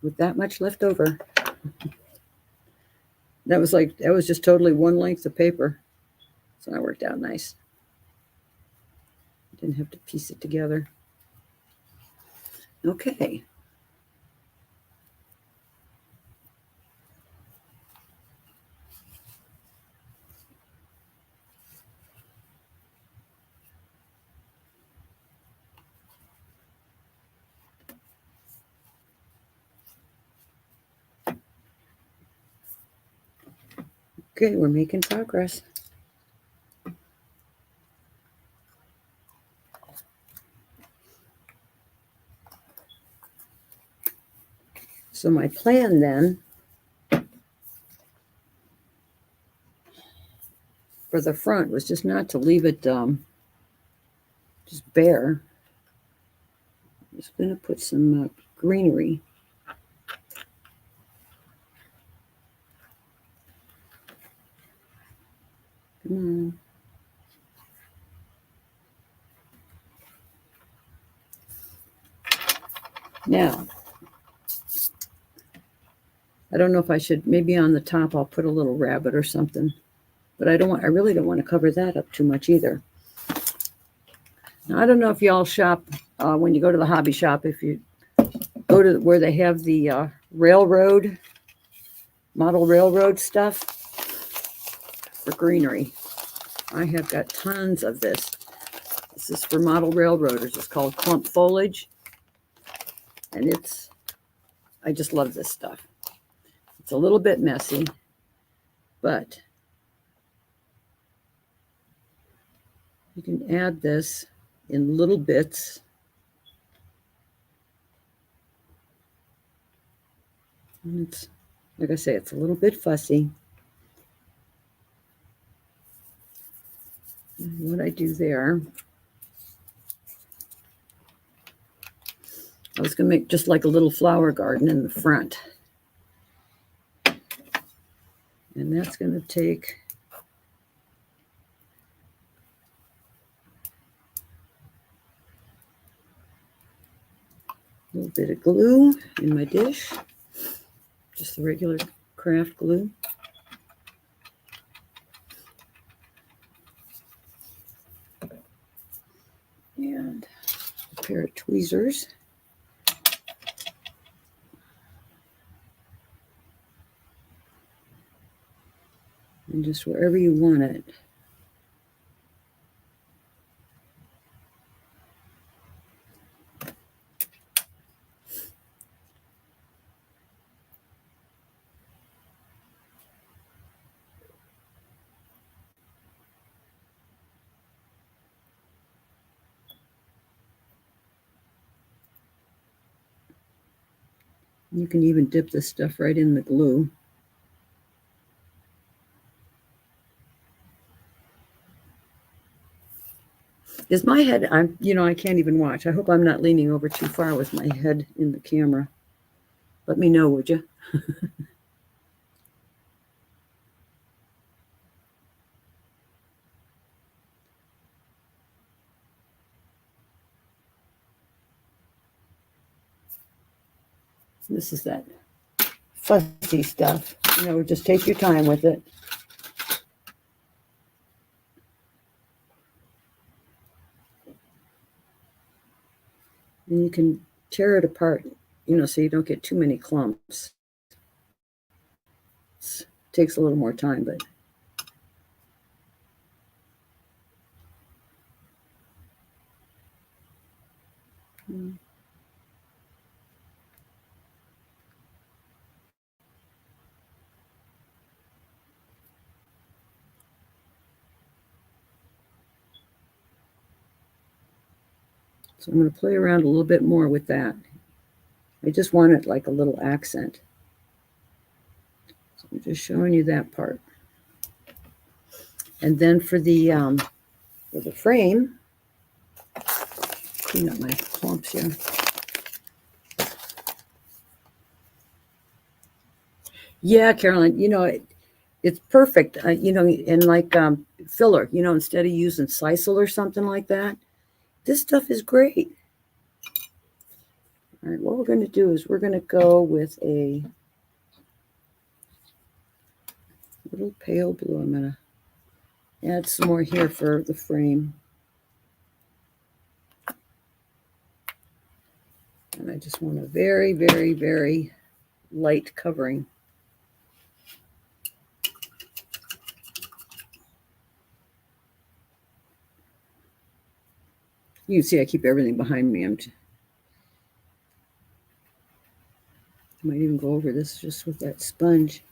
With that much left over. That was just totally one length of paper. So that worked out nice. Didn't have to piece it together. Okay. Okay, we're making progress. So my plan then for the front was just not to leave it just bare. I'm just going to put some greenery. Come on. Now, I don't know if I should, maybe on the top I'll put a little rabbit or something, but I really don't want to cover that up too much either. Now, I don't know if y'all shop when you go to the hobby shop, if you go to where they have the model railroad stuff for greenery. I have got tons of this. This is for model railroaders. It's called clump foliage. And I just love this stuff. It's a little bit messy, but you can add this in little bits. And it's, like I say, it's a little bit fussy. And what I do there, I was going to make just like a little flower garden in the front. And that's going to take A little bit of glue in my dish, just the regular craft glue. And a pair of tweezers. And just wherever you want it. You can even dip this stuff right in the glue. Is my head, I can't even watch. I hope I'm not leaning over too far with my head in the camera. Let me know, would you? This is that fussy stuff. Just take your time with it. And you can tear it apart, so you don't get too many clumps. It takes a little more time, but so I'm going to play around a little bit more with that. I just want it like a little accent. So I'm just showing you that part. And then for the frame, clean up my clumps here. Yeah, Carolyn, it's perfect, and like filler, instead of using sisal or something like that. This stuff is great. All right, what we're going to do is we're going to go with a little pale blue. I'm going to add some more here for the frame. And I just want a very, very, very light covering. You can see I keep everything behind me. I might even go over this just with that sponge.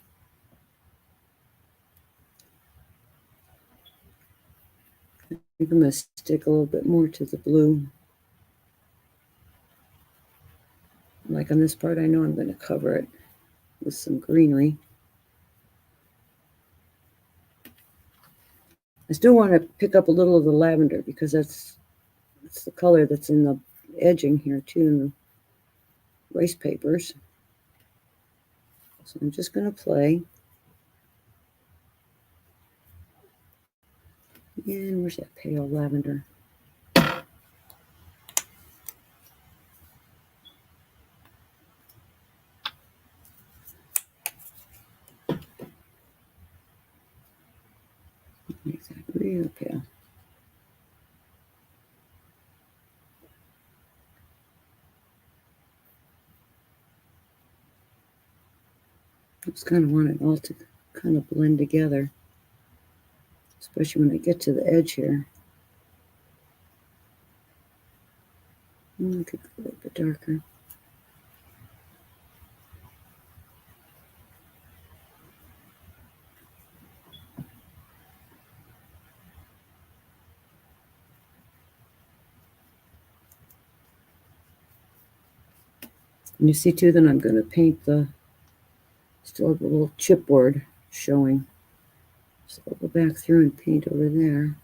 I think I'm going to stick a little bit more to the blue. Like on this part, I know I'm going to cover it with some greenery. I still want to pick up a little of the lavender because that's the color that's in the edging here too, in the rice papers. So I'm just going to play. And where's that pale lavender? Make that real pale. I just kind of want it all to kind of blend together, especially when I get to the edge here. I could go a little bit darker. And you see too, then I'm going to paint still have a little chipboard showing. So I'll go back through and paint over there.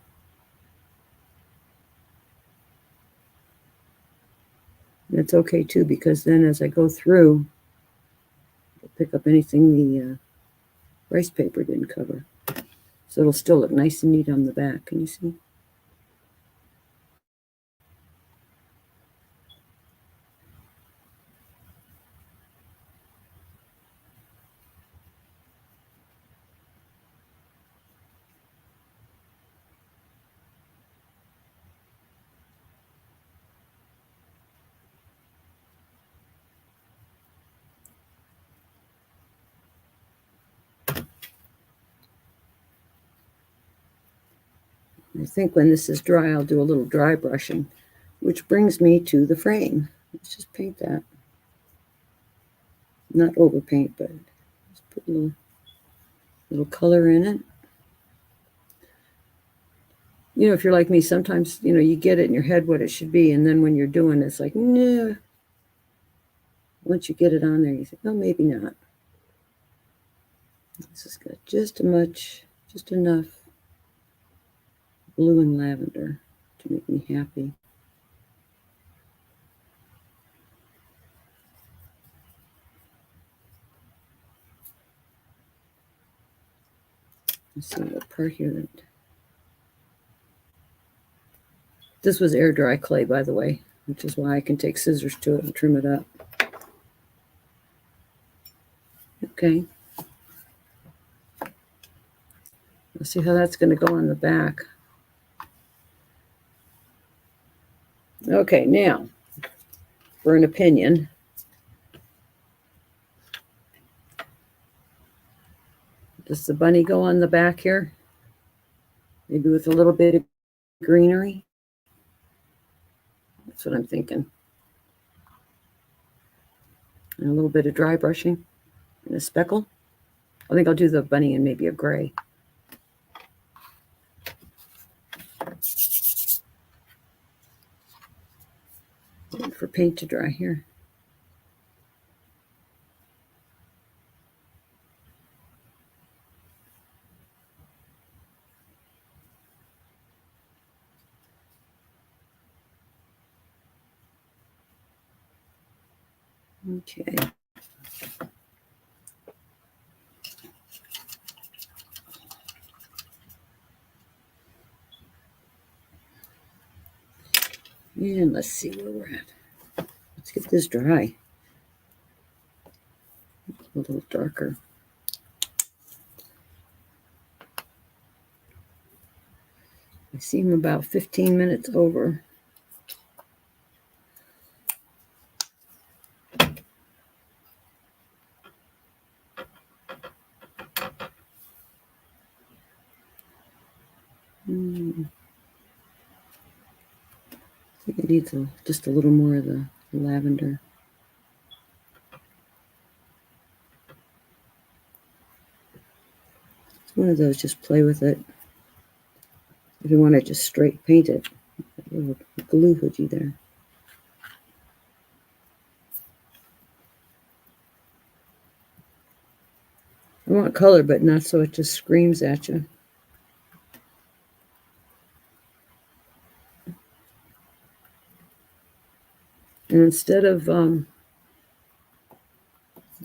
And it's okay too, because then as I go through, I'll pick up anything the rice paper didn't cover. So it'll still look nice and neat on the back. Can you see? I think when this is dry, I'll do a little dry brushing, which brings me to the frame. Let's just paint that. Not overpaint, but just put a little color in it. You know, if you're like me, sometimes, you know, you get it in your head what it should be, and then when you're doing it, it's like, no. Once you get it on there, you think, oh, maybe not. This has got just enough blue and lavender to make me happy. Let's see what part here that. This was air dry clay, by the way, which is why I can take scissors to it and trim it up. Okay. Let's see how that's going to go on the back. Okay, now, for an opinion. Does the bunny go on the back here? Maybe with a little bit of greenery? That's what I'm thinking. And a little bit of dry brushing and a speckle. I think I'll do the bunny in maybe a gray. Waiting for paint to dry here. Okay. And let's see where we're at. Let's get this dry. A little darker. I see him about 15 minutes over. I think it needs just a little more of the lavender. It's one of those, just play with it. If you want to just straight paint it, a little glue hoodie there. I want color, but not so it just screams at you. And instead of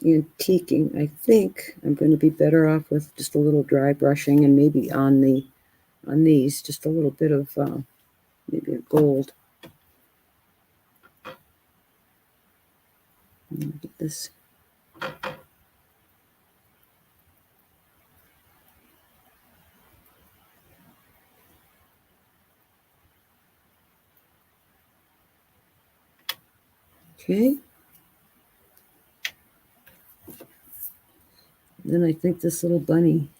antiquing, I think I'm going to be better off with just a little dry brushing, and maybe on these just a little bit of maybe a gold. Get this. Okay. Then I think this little bunny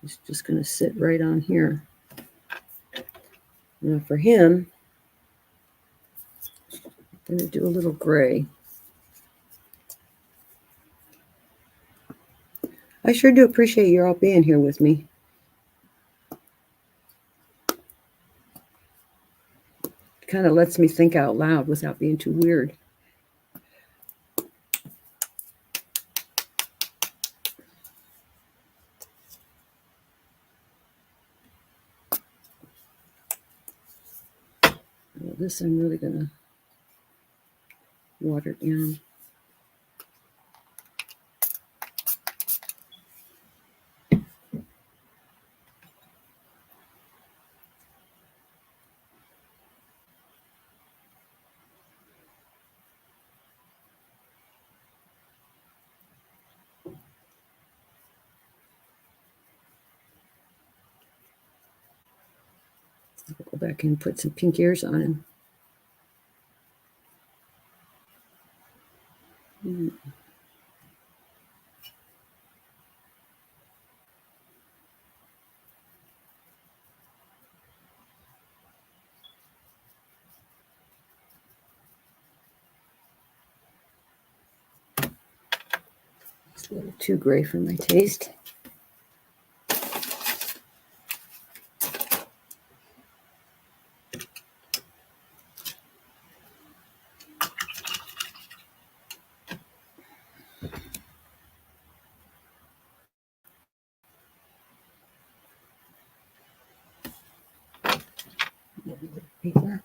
is just going to sit right on here. Now for him, I'm going to do a little gray. I sure do appreciate you all being here with me. It kind of lets me think out loud without being too weird. Well, this I'm really going to water down. I'll go back and put some pink ears on him. A little too gray for my taste. Paper.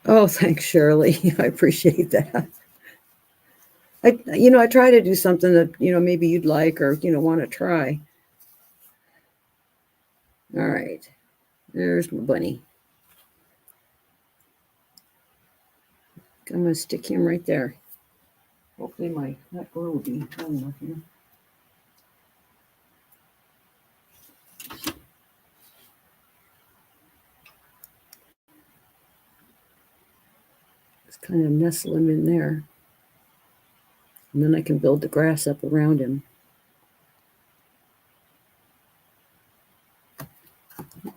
Oh, thanks, Shirley. I appreciate that. I try to do something that, maybe you'd like or, want to try. All right. There's my bunny. I'm going to stick him right there. Hopefully that glue will be hard enough here. Just kind of nestle him in there. And then I can build the grass up around him.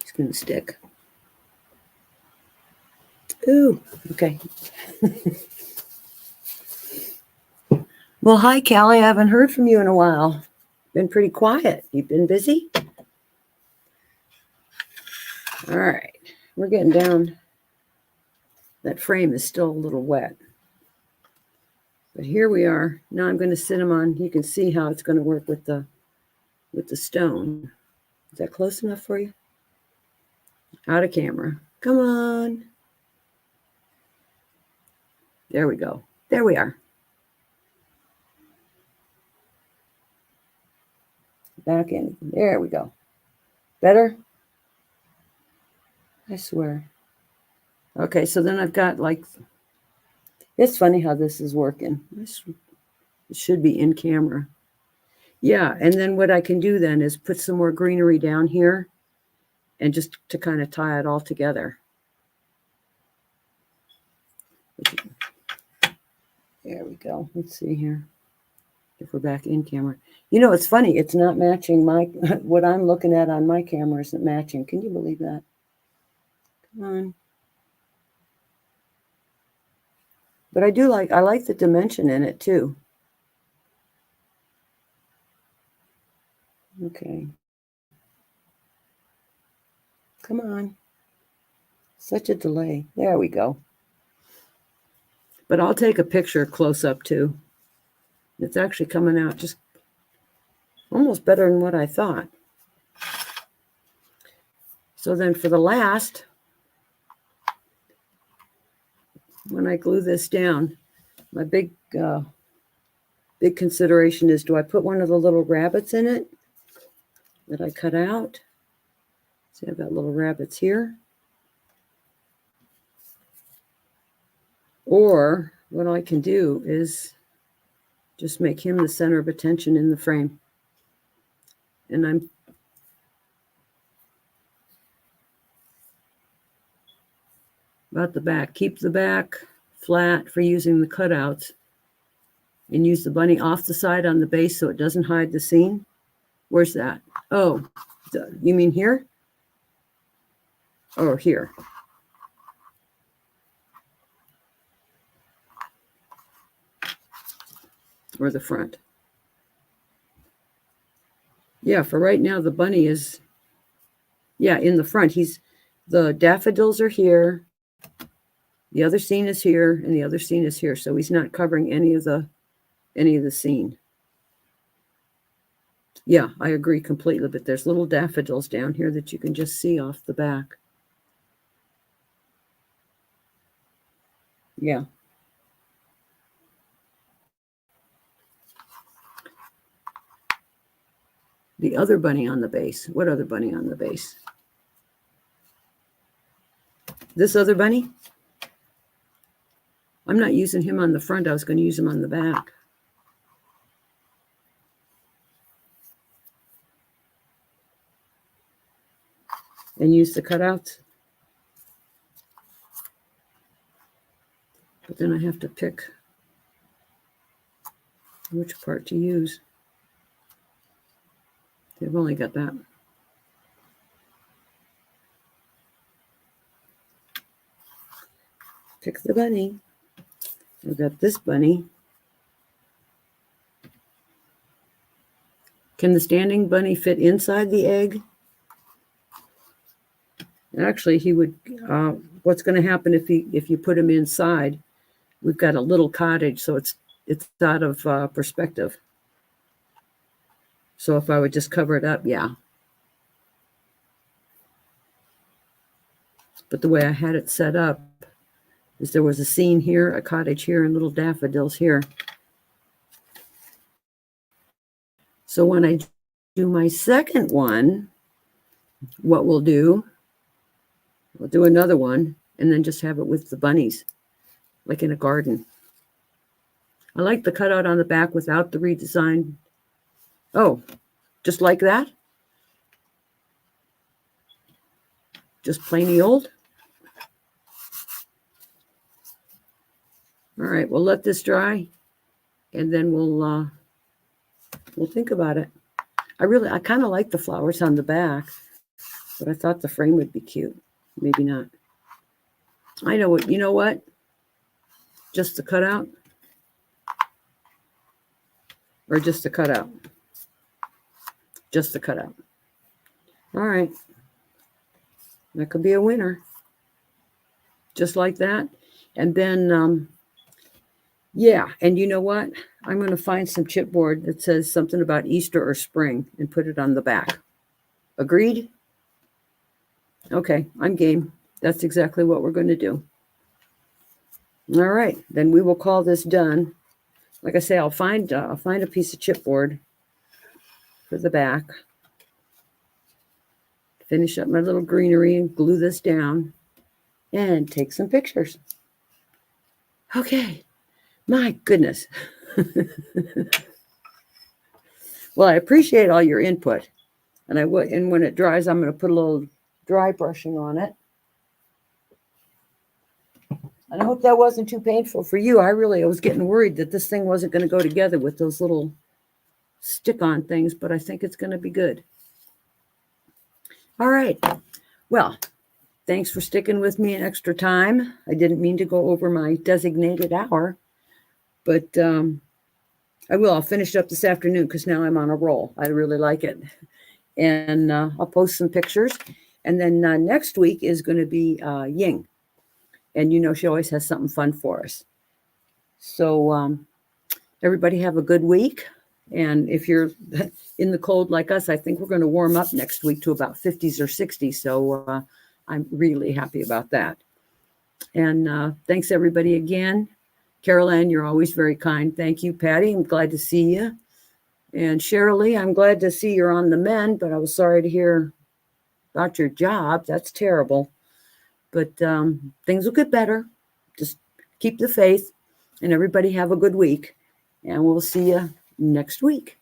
He's going to stick. Ooh, okay. Well, hi, Callie. I haven't heard from you in a while. Been pretty quiet. You've been busy? All right. We're getting down. That frame is still a little wet. But here we are. Now I'm going to sit him on. You can see how it's going to work with the stone. Is that close enough for you? Out of camera. Come on. There we go. There we are. Back in. There we go. Better? I swear. Okay, so then I've got it's funny how this is working. It should be in camera. Yeah, and then what I can do then is put some more greenery down here and just to kind of tie it all together. There we go. Let's see here if we're back in camera. It's funny. It's not matching what I'm looking at on my camera isn't matching. Can you believe that? Come on. But I like the dimension in it too. Okay. Come on. Such a delay. There we go. But I'll take a picture close up too. It's actually coming out just almost better than what I thought. So then for the last, when I glue this down, my big consideration is, do I put one of the little rabbits in it that I cut out? See, I've got little rabbits here. Or what I can do is just make him the center of attention in the frame. And I'm about the back. Keep the back flat for using the cutouts. And use the bunny off the side on the base so it doesn't hide the scene. Where's that? Oh, you mean here? Or here? Or the front? Yeah, for right now, the bunny is, in the front. The daffodils are here. The other scene is here, and the other scene is here. So he's not covering any of the scene. Yeah, I agree completely. But there's little daffodils down here that you can just see off the back. Yeah. The other bunny on the base. What other bunny on the base? This other bunny? I'm not using him on the front. I was going to use him on the back. And use the cutouts. But then I have to pick which part to use. They've only got that. Pick the bunny. We've got this bunny. Can the standing bunny fit inside the egg? Actually, he would. What's going to happen if you put him inside? We've got a little cottage, so it's out of perspective. So if I would just cover it up, yeah. But the way I had it set up is there was a scene here, a cottage here, and little daffodils here. So when I do my second one, what we'll do another one and then just have it with the bunnies, like in a garden. I like the cutout on the back without the redesign. Oh, just like that? Just plainy old? All right, we'll let this dry, and then we'll think about it. I kind of like the flowers on the back, but I thought the frame would be cute. Maybe not. I know what, you know what? Just the cutout? Or just the cutout? Just the cutout. All right. That could be a winner. Just like that. And then, yeah, and you know what? I'm going to find some chipboard that says something about Easter or spring and put it on the back. Agreed? Okay, I'm game. That's exactly what we're going to do. All right, then we will call this done. Like I say, I'll find a piece of chipboard for the back. Finish up my little greenery and glue this down and take some pictures. Okay, my goodness. Well, I appreciate all your input. And when it dries, I'm going to put a little dry brushing on it. And I hope that wasn't too painful for you. I was getting worried that this thing wasn't going to go together with those little stick-on things, but I think it's going to be good. All right. Well, thanks for sticking with me an extra time. I didn't mean to go over my designated hour, but I will. I'll finish it up this afternoon because now I'm on a roll. I really like it. And I'll post some pictures. And then next week is going to be Ying. And you know she always has something fun for us. So everybody have a good week. And if you're in the cold like us, I think we're going to warm up next week to about 50s or 60s. So I'm really happy about that. And thanks, everybody, again. Carol Ann, you're always very kind. Thank you, Patty. I'm glad to see you. And Shirley, I'm glad to see you're on the mend, but I was sorry to hear about your job. That's terrible. But things will get better. Just keep the faith. And everybody have a good week. And we'll see you next week.